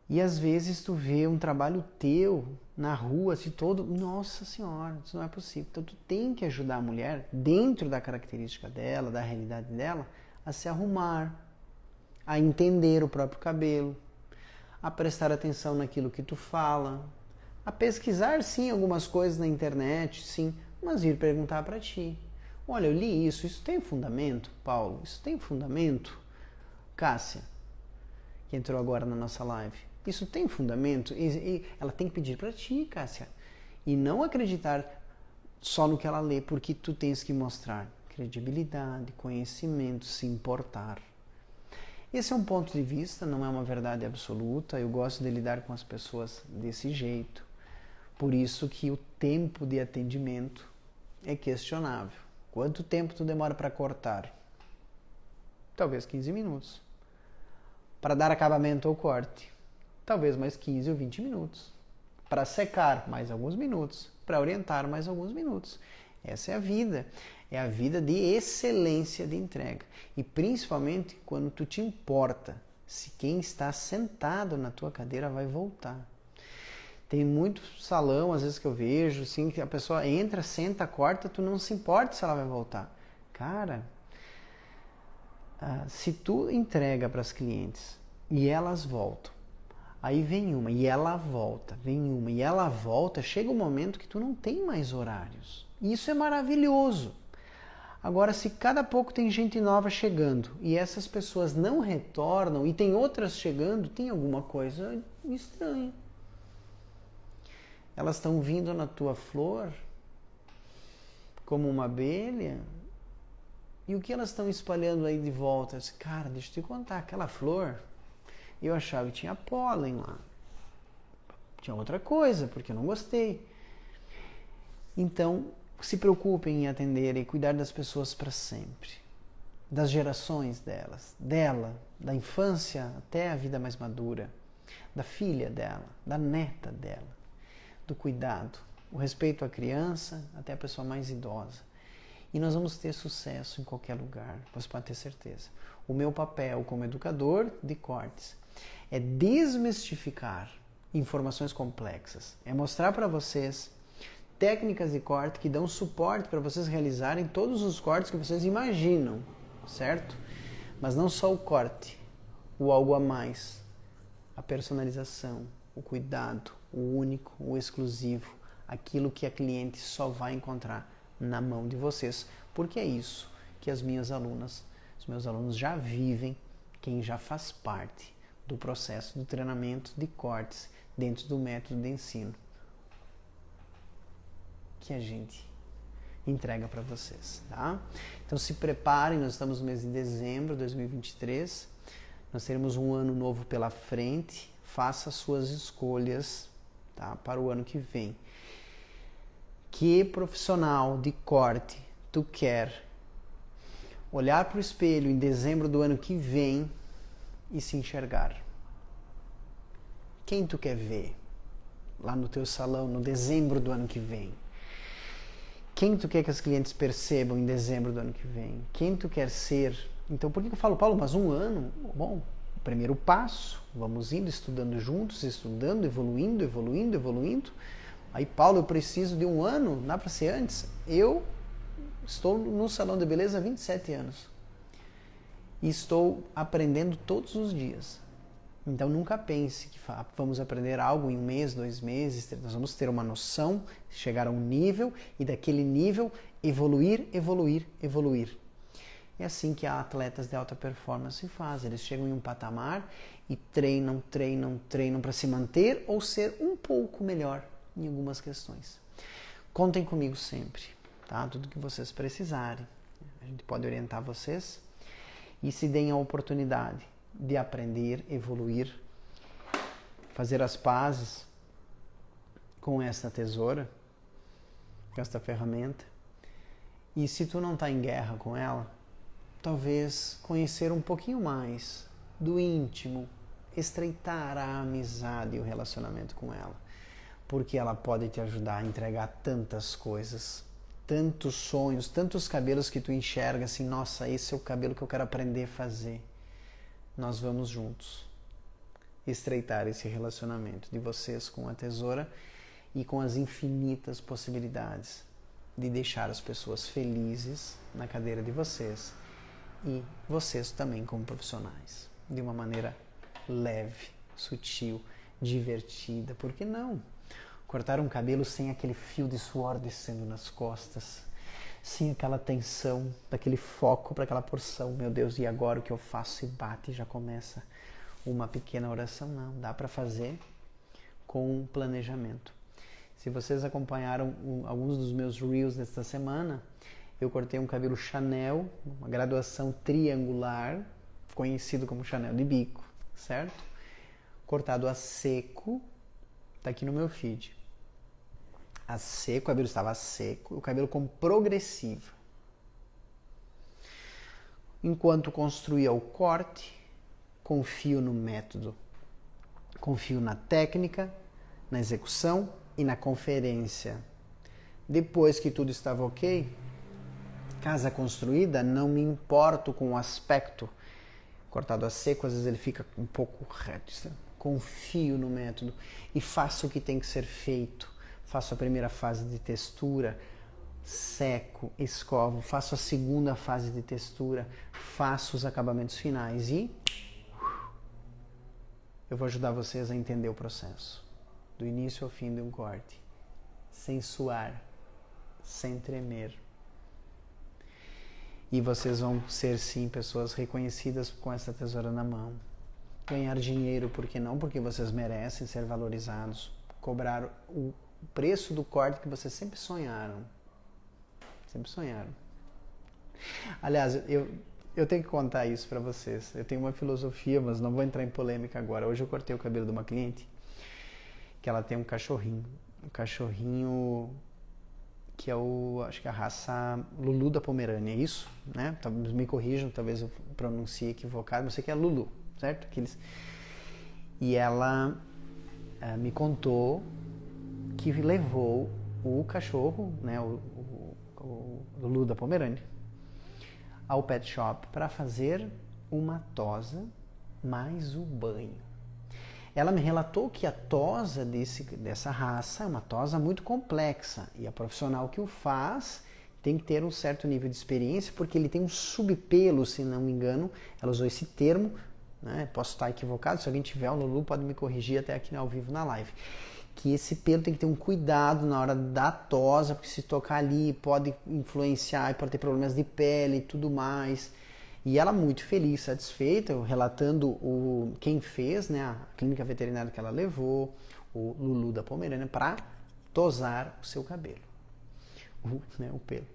E às vezes tu vê um trabalho teu na rua, assim, todo, nossa senhora, isso não é possível. Então tu tem que ajudar a mulher, dentro da característica dela, da realidade dela, a se arrumar, a entender o próprio cabelo, a prestar atenção naquilo que tu fala, a pesquisar sim algumas coisas na internet, sim, mas vir perguntar para ti. Olha, eu li isso tem fundamento, Paulo? Isso tem fundamento? Cássia, que entrou agora na nossa live. Isso tem fundamento? E ela tem que pedir para ti, Cássia. E não acreditar só no que ela lê, porque tu tens que mostrar credibilidade, conhecimento, se importar. Esse é um ponto de vista, não é uma verdade absoluta. Eu gosto de lidar com as pessoas desse jeito. Por isso que o tempo de atendimento é questionável. Quanto tempo tu demora para cortar? Talvez 15 minutos. Para dar acabamento ao corte? Talvez mais 15 ou 20 minutos. para secar mais alguns minutos, para orientar mais alguns minutos. Essa é a vida. É a vida de excelência de entrega. E principalmente quando tu te importa se quem está sentado na tua cadeira vai voltar. Tem muito salão, às vezes, que eu vejo, assim, que a pessoa entra, senta, corta, tu não se importa se ela vai voltar. Cara, se tu entrega para as clientes e elas voltam, aí vem uma e ela volta, vem uma e ela volta, chega um momento que tu não tem mais horários. E isso é maravilhoso. Agora, se cada pouco tem gente nova chegando e essas pessoas não retornam e tem outras chegando, tem alguma coisa estranha. Elas estão vindo na tua flor como uma abelha e o que elas estão espalhando aí de volta? Eu disse, cara, deixa eu te contar, aquela flor, eu achava que tinha pólen lá. Tinha outra coisa, porque eu não gostei. Então, se preocupem em atender e cuidar das pessoas para sempre. Das gerações delas, dela, da infância até a vida mais madura, da filha dela, da neta dela, do cuidado, o respeito à criança até a pessoa mais idosa. E nós vamos ter sucesso em qualquer lugar, você pode ter certeza. O meu papel como educador de cortes é desmistificar informações complexas, é mostrar para vocês técnicas de corte que dão suporte para vocês realizarem todos os cortes que vocês imaginam, certo? Mas não só o corte, o algo a mais, a personalização, o cuidado, o único, o exclusivo, aquilo que a cliente só vai encontrar na mão de vocês, porque é isso que as minhas alunas, os meus alunos já vivem, quem já faz parte do processo do treinamento de cortes dentro do método de ensino que a gente entrega para vocês, tá? Então se preparem, nós estamos no mês de dezembro de 2023, nós teremos um ano novo pela frente, faça suas escolhas, tá? Para o ano que vem. Que profissional de corte tu quer olhar para o espelho em dezembro do ano que vem e se enxergar? Quem tu quer ver lá no teu salão no dezembro do ano que vem? Quem tu quer que as clientes percebam em dezembro do ano que vem? Quem tu quer ser? Então, por que eu falo, Paulo, mas um ano? Bom, o primeiro passo, vamos indo, estudando juntos, estudando, evoluindo. Aí, Paulo, eu preciso de um ano, dá para ser antes? Eu estou no salão de beleza há 27 anos. E estou aprendendo todos os dias. Então nunca pense que vamos aprender algo em um mês, 2 meses. Nós vamos ter uma noção, chegar a um nível e daquele nível evoluir. É assim que atletas de alta performance fazem. Eles chegam em um patamar e treinam para se manter ou ser um pouco melhor em algumas questões. Contem comigo sempre, tá? Tudo que vocês precisarem. A gente pode orientar vocês e se deem a oportunidade de aprender, evoluir, fazer as pazes com esta tesoura, com esta ferramenta. E se tu não está em guerra com ela, talvez conhecer um pouquinho mais do íntimo, estreitar a amizade e o relacionamento com ela, porque ela pode te ajudar a entregar tantas coisas, tantos sonhos, tantos cabelos que tu enxerga assim, nossa, esse é o cabelo que eu quero aprender a fazer. Nós vamos juntos estreitar esse relacionamento de vocês com a tesoura e com as infinitas possibilidades de deixar as pessoas felizes na cadeira de vocês e vocês também como profissionais, de uma maneira leve, sutil, divertida. Por que não? Cortar um cabelo sem aquele fio de suor descendo nas costas, sem aquela tensão, daquele foco para aquela porção. Meu Deus, e agora o que eu faço? E bate e já começa uma pequena oração. Não, dá para fazer com planejamento. Se vocês acompanharam alguns dos meus reels desta semana, eu cortei um cabelo Chanel, uma graduação triangular, conhecido como Chanel de bico, certo? Cortado a seco, tá aqui no meu feed. A seco, o cabelo estava seco, o cabelo com progressiva. Enquanto construía o corte, confio no método, confio na técnica, na execução e na conferência. Depois que tudo estava ok, casa construída, não me importo com o aspecto. Cortado a seco, às vezes ele fica um pouco reto. Confio no método e faço o que tem que ser feito. Faço a primeira fase de textura, seco, escovo, faço a segunda fase de textura, faço os acabamentos finais e eu vou ajudar vocês a entender o processo, do início ao fim de um corte, sem suar, sem tremer. E vocês vão ser, sim, pessoas reconhecidas com essa tesoura na mão. Ganhar dinheiro, por que não? Porque vocês merecem ser valorizados. Cobrar o preço do corte que vocês sempre sonharam. Sempre sonharam. Aliás, eu tenho que contar isso para vocês. Eu tenho uma filosofia, mas não vou entrar em polêmica agora. Hoje eu cortei o cabelo de uma cliente que ela tem um cachorrinho. Um cachorrinho que é acho que a raça Lulu da Pomerânia, é isso? Né? Me corrijam, talvez eu pronuncie equivocado, mas eu sei que é Lulu, certo? E ela me contou que levou o cachorro, né, o Lulu da Pomerânia, ao pet shop para fazer uma tosa mais o banho. Ela me relatou que a tosa dessa raça é uma tosa muito complexa e a profissional que o faz tem que ter um certo nível de experiência porque ele tem um subpelo, se não me engano, ela usou esse termo, né? Posso estar equivocado, se alguém tiver, o Lulu pode me corrigir até aqui ao vivo na live. Que esse pelo tem que ter um cuidado na hora da tosa, porque se tocar ali pode influenciar, pode ter problemas de pele e tudo mais. E ela muito feliz, satisfeita, relatando quem fez, né, a clínica veterinária que ela levou, o Lulu da Pomerânia, para tosar o seu cabelo, o pelo.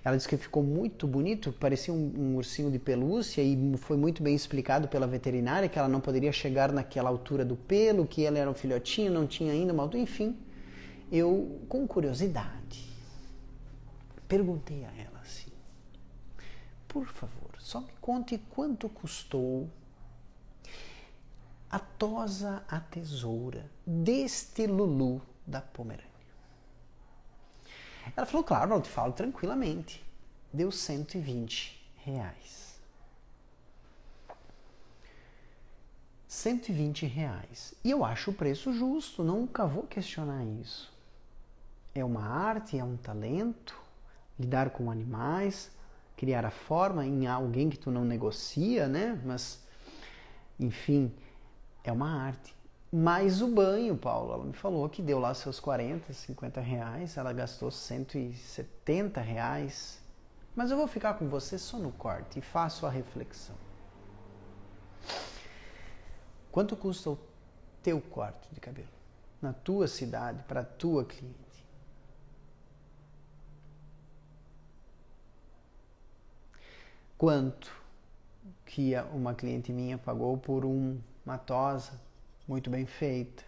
Ela disse que ficou muito bonito, parecia um ursinho de pelúcia e foi muito bem explicado pela veterinária que ela não poderia chegar naquela altura do pelo, que ela era um filhotinho, não tinha ainda uma altura, enfim. Eu, com curiosidade, perguntei a ela assim, por favor, só me conte quanto custou a tosa à tesoura deste Lulu da Pomerânia. Ela falou, claro, eu te falo tranquilamente. Deu R$120. R$120. E eu acho o preço justo, nunca vou questionar isso. É uma arte, é um talento, lidar com animais, criar a forma em alguém que tu não negocia, né? Mas, enfim, é uma arte. Mas o banho, Paulo, ela me falou que deu lá seus R$40, R$50, ela gastou R$170. Mas eu vou ficar com você só no corte e faço a reflexão. Quanto custa o teu corte de cabelo? Na tua cidade, para a tua cliente? Quanto que uma cliente minha pagou por uma tosa muito bem feita,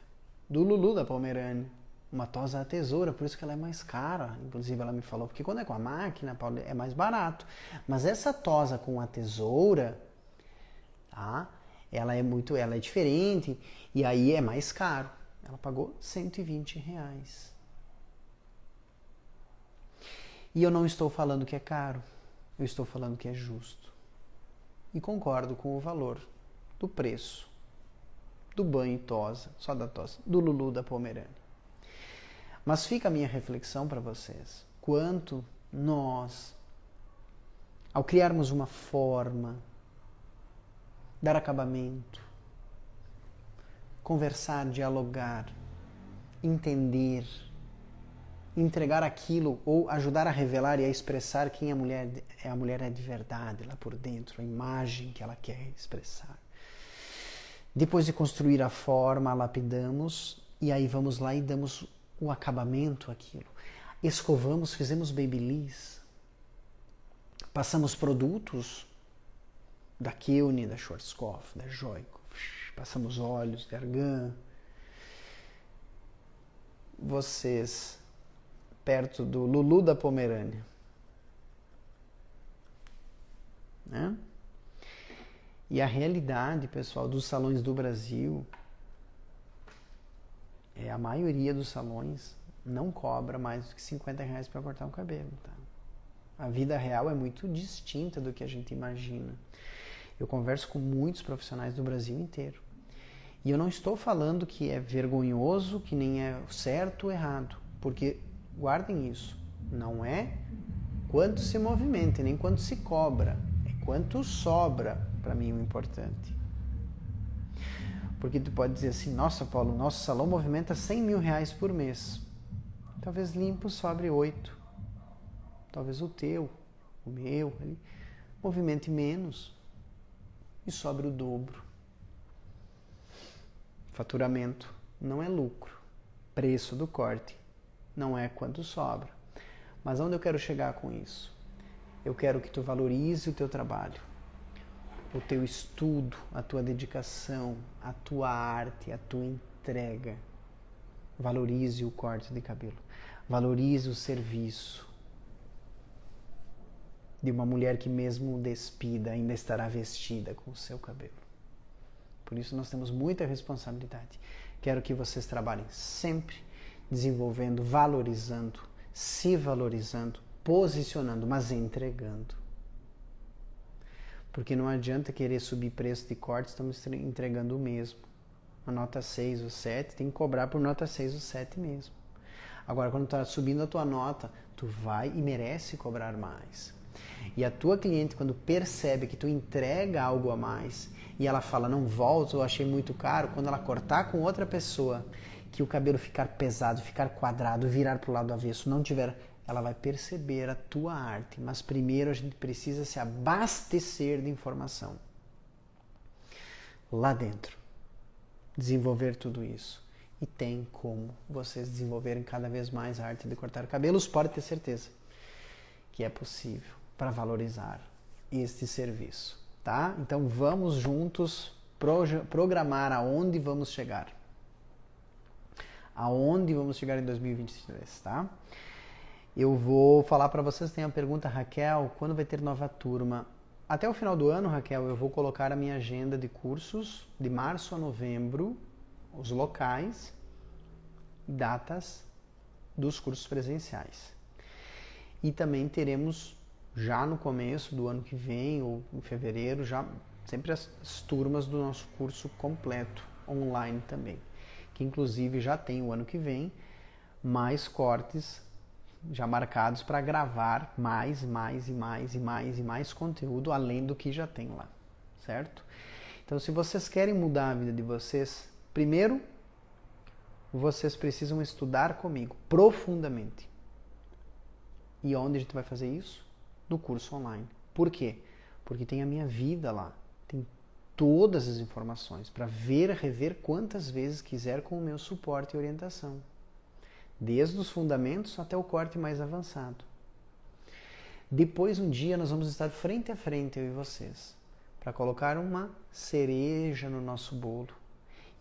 do Lulu da Pomerânia, uma tosa à tesoura, por isso que ela é mais cara, inclusive ela me falou, porque quando é com a máquina, Paulo, é mais barato, mas essa tosa com a tesoura, tá? Ela é diferente, e aí é mais caro, ela pagou R$120. E eu não estou falando que é caro, eu estou falando que é justo, e concordo com o valor do preço do banho tosa, só da tosa, do Lulu da Pomerânia. Mas fica a minha reflexão para vocês. Quanto nós, ao criarmos uma forma, dar acabamento, conversar, dialogar, entender, entregar aquilo ou ajudar a revelar e a expressar quem a mulher é de verdade, lá por dentro, a imagem que ela quer expressar. Depois de construir a forma, lapidamos e aí vamos lá e damos o acabamento àquilo. Escovamos, fizemos babyliss, passamos produtos da Keune, da Schwarzkopf, da Joico, passamos óleos de argan. Vocês, perto do Lulu da Pomerânia, né? E a realidade, pessoal, dos salões do Brasil A maioria dos salões não cobra mais do que R$50 para cortar o cabelo, tá? A vida real é muito distinta do que a gente imagina. Eu converso com muitos profissionais do Brasil inteiro. E eu não estou falando que é vergonhoso, que nem é certo ou errado, porque guardem isso, não é quanto se movimenta, nem quanto se cobra, é quanto sobra, para mim, o importante. Porque tu pode dizer assim, nossa, Paulo, nosso salão movimenta R$100.000 por mês. Talvez limpo sobre 8. Talvez o teu, o meu, ele movimente menos e sobre o dobro. Faturamento não é lucro. Preço do corte não é quanto sobra. Mas onde eu quero chegar com isso? Eu quero que tu valorize o teu trabalho, o teu estudo, a tua dedicação, a tua arte, a tua entrega. Valorize o corte de cabelo. Valorize o serviço de uma mulher que mesmo despida ainda estará vestida com o seu cabelo. Por isso nós temos muita responsabilidade. Quero que vocês trabalhem sempre desenvolvendo, valorizando, se valorizando, posicionando, mas entregando. Porque não adianta querer subir preço de corte, estamos entregando o mesmo. A nota 6 ou 7, tem que cobrar por nota 6 ou 7 mesmo. Agora, quando está subindo a tua nota, tu vai e merece cobrar mais. E a tua cliente, quando percebe que tu entrega algo a mais e ela fala, não volto, eu achei muito caro, quando ela cortar com outra pessoa, que o cabelo ficar pesado, ficar quadrado, virar para o lado avesso, não tiver, ela vai perceber a tua arte. Mas primeiro a gente precisa se abastecer de informação. Lá dentro. Desenvolver tudo isso. E tem como vocês desenvolverem cada vez mais a arte de cortar cabelos, pode ter certeza que é possível para valorizar este serviço, tá? Então vamos juntos programar aonde vamos chegar. Aonde vamos chegar em 2023, tá? Eu vou falar para vocês, tem a pergunta, Raquel, quando vai ter nova turma? Até o final do ano, Raquel, eu vou colocar a minha agenda de cursos de março a novembro, os locais e datas dos cursos presenciais. E também teremos já no começo do ano que vem, ou em fevereiro, já sempre as turmas do nosso curso completo, online também. Que inclusive já tem o ano que vem mais cortes já marcados para gravar mais conteúdo além do que já tem lá, certo? Então, se vocês querem mudar a vida de vocês, primeiro, vocês precisam estudar comigo profundamente. E onde a gente vai fazer isso? No curso online. Por quê? Porque tem a minha vida lá. Tem todas as informações para ver, rever quantas vezes quiser com o meu suporte e orientação. Desde os fundamentos até o corte mais avançado. Depois, um dia, nós vamos estar frente a frente, eu e vocês, para colocar uma cereja no nosso bolo.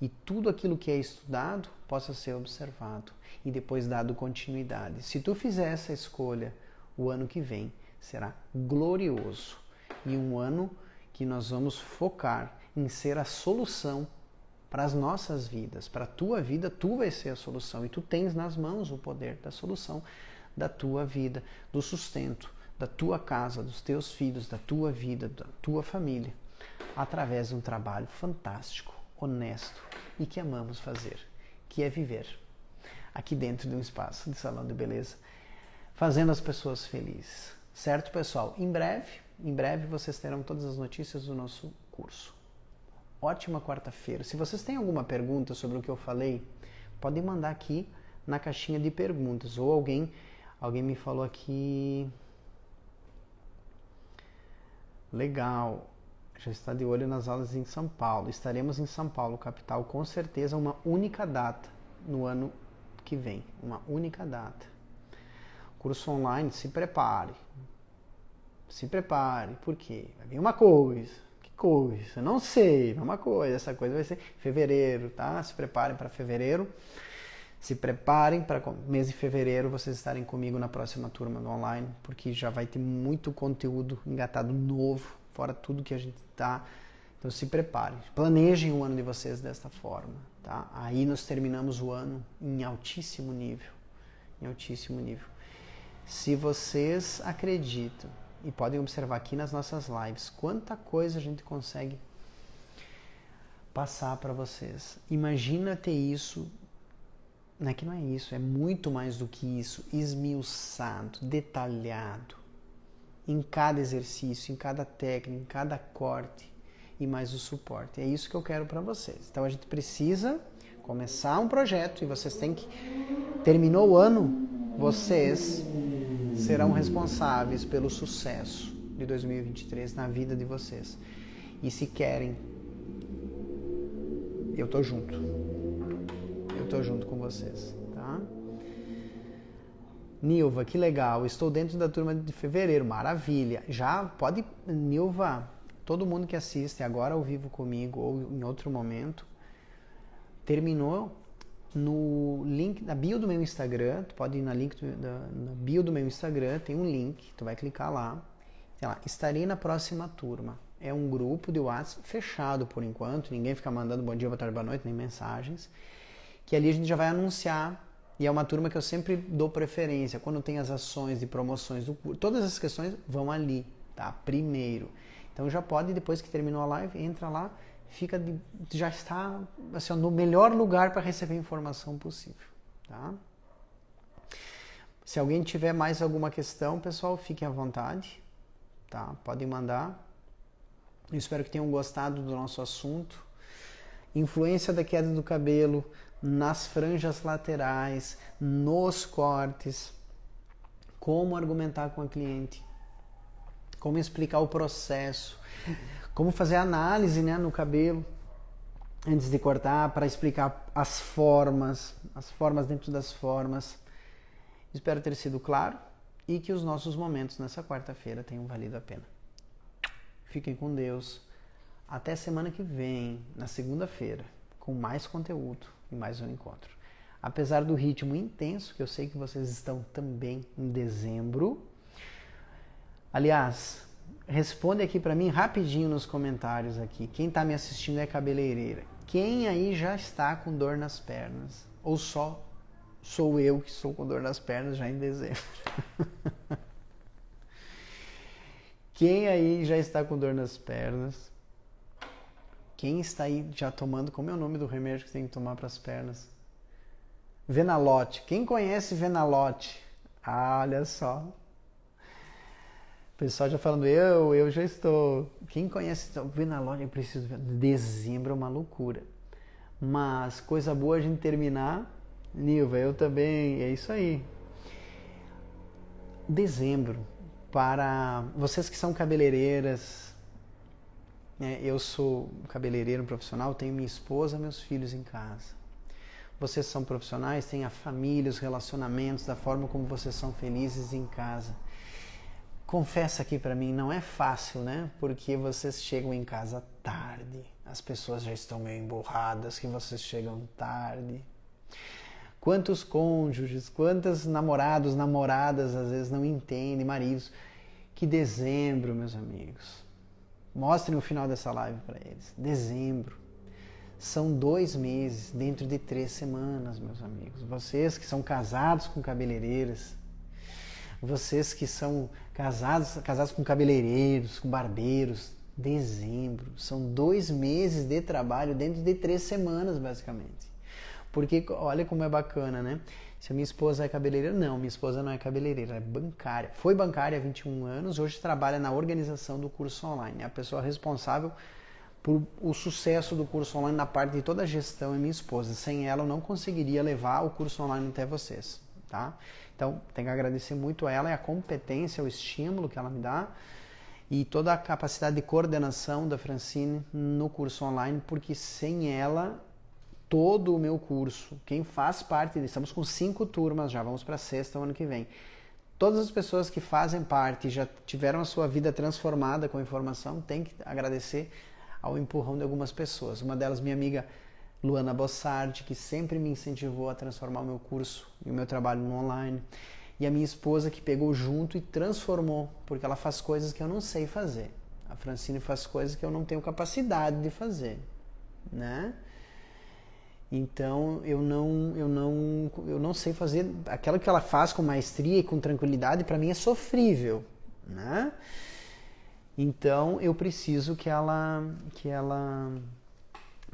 E tudo aquilo que é estudado possa ser observado e depois dado continuidade. Se tu fizer essa escolha, o ano que vem será glorioso. E um ano que nós vamos focar em ser a solução para as nossas vidas. Para a tua vida, tu vai ser a solução. E tu tens nas mãos o poder da solução da tua vida, do sustento, da tua casa, dos teus filhos, da tua vida, da tua família, através de um trabalho fantástico, honesto e que amamos fazer, que é viver aqui dentro de um espaço de salão de beleza, fazendo as pessoas felizes. Certo, pessoal? Em breve vocês terão todas as notícias do nosso curso. Ótima quarta-feira. Se vocês têm alguma pergunta sobre o que eu falei, podem mandar aqui na caixinha de perguntas. Ou alguém me falou aqui... Legal. Já está de olho nas aulas em São Paulo. Estaremos em São Paulo, capital, com certeza, uma única data no ano que vem. Uma única data. Curso online, se prepare. Se prepare. Por quê? Vai vir uma coisa. Que coisa? Não sei. Uma coisa. Essa coisa vai ser em fevereiro, tá? Se preparem para fevereiro. Se preparem para mês de fevereiro vocês estarem comigo na próxima turma do online, porque já vai ter muito conteúdo engatado novo, fora tudo que a gente está Então se preparem, planejem o ano de vocês desta forma, tá? Aí nós terminamos o ano em altíssimo nível, em altíssimo nível. Se vocês acreditam, e podem observar aqui nas nossas lives, quanta coisa a gente consegue passar para vocês. Imagina ter isso, não é que não é isso, é muito mais do que isso, esmiuçado, detalhado, em cada exercício, em cada técnica, em cada corte, e mais o suporte. É isso que eu quero para vocês. Então a gente precisa começar um projeto e vocês têm que... Terminou o ano, vocês serão responsáveis pelo sucesso de 2023 na vida de vocês. E se querem, eu tô junto. Eu tô junto com vocês, tá? Nilva, que legal. Estou dentro da turma de fevereiro. Maravilha. Já pode, Nilva, todo mundo que assiste agora ao vivo comigo ou em outro momento, terminou no link da bio do meu Instagram. Tu pode ir na bio do meu Instagram, tem um link, tu vai clicar lá. Tem lá, estarei na próxima turma. É um grupo de WhatsApp fechado por enquanto, ninguém fica mandando bom dia, boa tarde, boa noite, nem mensagens. Que ali a gente já vai anunciar, e é uma turma que eu sempre dou preferência, quando tem as ações de promoções do curso, todas essas questões vão ali, tá? Primeiro. Então já pode, depois que terminou a live, entra lá, já está assim, no melhor lugar para receber a informação possível, tá? Se alguém tiver mais alguma questão, pessoal, fiquem à vontade, tá? Podem mandar. Eu espero que tenham gostado do nosso assunto. Influência da queda do cabelo nas franjas laterais, nos cortes, como argumentar com a cliente, como explicar o processo, como fazer análise, né, no cabelo antes de cortar, para explicar as formas dentro das formas. Espero ter sido claro e que os nossos momentos nessa quarta-feira tenham valido a pena. Fiquem com Deus. Até semana que vem, na segunda-feira, com mais conteúdo e mais um encontro. Apesar do ritmo intenso, que eu sei que vocês estão também em dezembro. Aliás, responde aqui para mim rapidinho nos comentários aqui. Quem está me assistindo é cabeleireira. Quem aí já está com dor nas pernas? Ou só sou eu que estou com dor nas pernas já em dezembro? Quem aí já está com dor nas pernas? Quem está aí já tomando, como é o nome do remédio que tem que tomar para as pernas? Venalote. Quem conhece Venalote? Ah, olha só. O pessoal já falando, eu já estou. Quem conhece Venalote, eu preciso ver. Dezembro é uma loucura. Mas coisa boa a gente terminar. Nilva, eu também, é isso aí. Dezembro, para vocês que são cabeleireiras, eu sou cabeleireiro profissional, tenho minha esposa, meus filhos em casa. Vocês são profissionais, têm a família, os relacionamentos, da forma como vocês são felizes em casa. Confessa aqui pra mim, não é fácil, né? Porque vocês chegam em casa tarde, as pessoas já estão meio emburradas que vocês chegam tarde. Quantos cônjuges, quantos namorados, namoradas às vezes não entendem, maridos. Que dezembro, meus amigos. Mostrem o final dessa live para eles. Dezembro. São 2 meses dentro de 3 semanas, meus amigos. Vocês que são casados com cabeleireiras, vocês que são casados com cabeleireiros, com barbeiros, dezembro. São 2 meses de trabalho dentro de 3 semanas, basicamente. Porque olha como é bacana, né? Se a minha esposa é cabeleireira, não, minha esposa não é cabeleireira, é bancária. Foi bancária há 21 anos, hoje trabalha na organização do curso online. É a pessoa responsável por o sucesso do curso online na parte de toda a gestão é minha esposa. Sem ela eu não conseguiria levar o curso online até vocês, tá? Então, tenho que agradecer muito a ela e a competência, o estímulo que ela me dá e toda a capacidade de coordenação da Francine no curso online, porque sem ela todo o meu curso, quem faz parte, estamos com 5 turmas já, vamos para a 6ª ano que vem. Todas as pessoas que fazem parte, já tiveram a sua vida transformada com a informação, tem que agradecer ao empurrão de algumas pessoas. Uma delas, minha amiga Luana Bossardi, que sempre me incentivou a transformar o meu curso e o meu trabalho no online. E a minha esposa, que pegou junto e transformou, porque ela faz coisas que eu não sei fazer. A Francine faz coisas que eu não tenho capacidade de fazer, né? Então eu não sei fazer aquilo que ela faz com maestria e com tranquilidade. Para mim é sofrível, né? Então eu preciso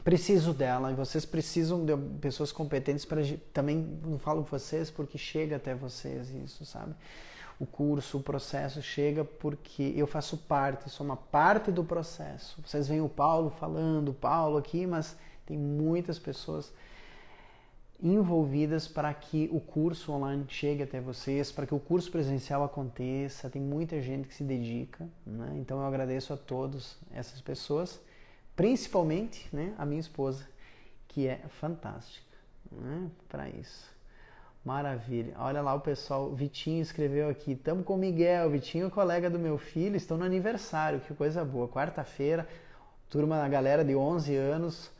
preciso dela, e vocês precisam de pessoas competentes para também. Não falo com vocês porque chega até vocês isso, sabe? O curso, o processo chega porque eu faço parte, sou uma parte do processo. Vocês veem o Paulo falando, o Paulo aqui, mas tem muitas pessoas envolvidas para que o curso online chegue até vocês, para que o curso presencial aconteça. Tem muita gente que se dedica, né? Então eu agradeço a todas essas pessoas, principalmente, né, a minha esposa, que é fantástica, né, para isso. Maravilha. Olha lá o pessoal, Vitinho escreveu aqui, tamo com o Miguel, Vitinho, colega do meu filho, estão no aniversário, que coisa boa. Quarta-feira, turma, a galera de 11 anos,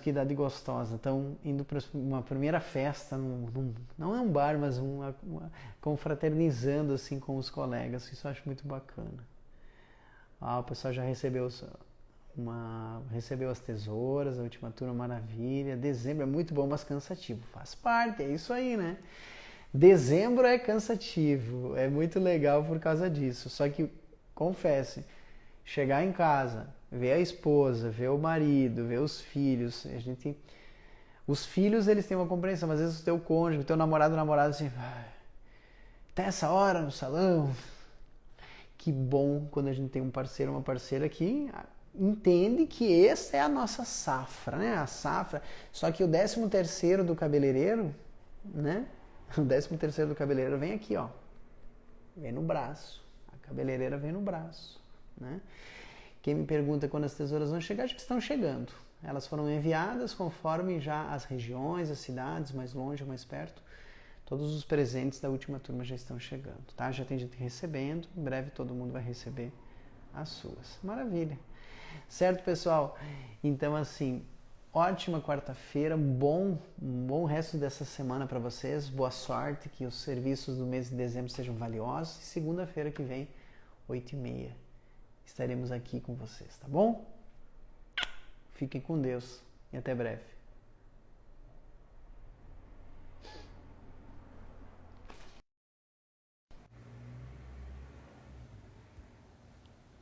que idade gostosa, estão indo para uma primeira festa, não é um bar, mas confraternizando assim com os colegas, isso eu acho muito bacana. O pessoal já recebeu as tesouras, a última turma, maravilha. Dezembro é muito bom, mas cansativo. Faz parte, é isso aí, né? Dezembro é cansativo, é muito legal por causa disso. Só que, confesse, chegar em casa, ver a esposa, ver o marido, ver os filhos, os filhos, eles têm uma compreensão, mas às vezes o teu cônjuge, o teu namorado assim, até essa hora no salão. Que bom quando a gente tem um parceiro, uma parceira que entende que essa é a nossa safra, né? A safra. Só que o 13º do cabeleireiro, né? O 13º do cabeleireiro vem aqui, ó. Vem no braço. A cabeleireira vem no braço, né? Quem me pergunta quando as tesouras vão chegar, acho que estão chegando. Elas foram enviadas conforme já as regiões, as cidades, mais longe ou mais perto. Todos os presentes da última turma já estão chegando, tá? Já tem gente recebendo, em breve todo mundo vai receber as suas. Maravilha. Certo, pessoal? Então, assim, ótima quarta-feira, um bom resto dessa semana para vocês, boa sorte, que os serviços do mês de dezembro sejam valiosos, e segunda-feira que vem, 8h30, estaremos aqui com vocês, tá bom? Fiquem com Deus e até breve.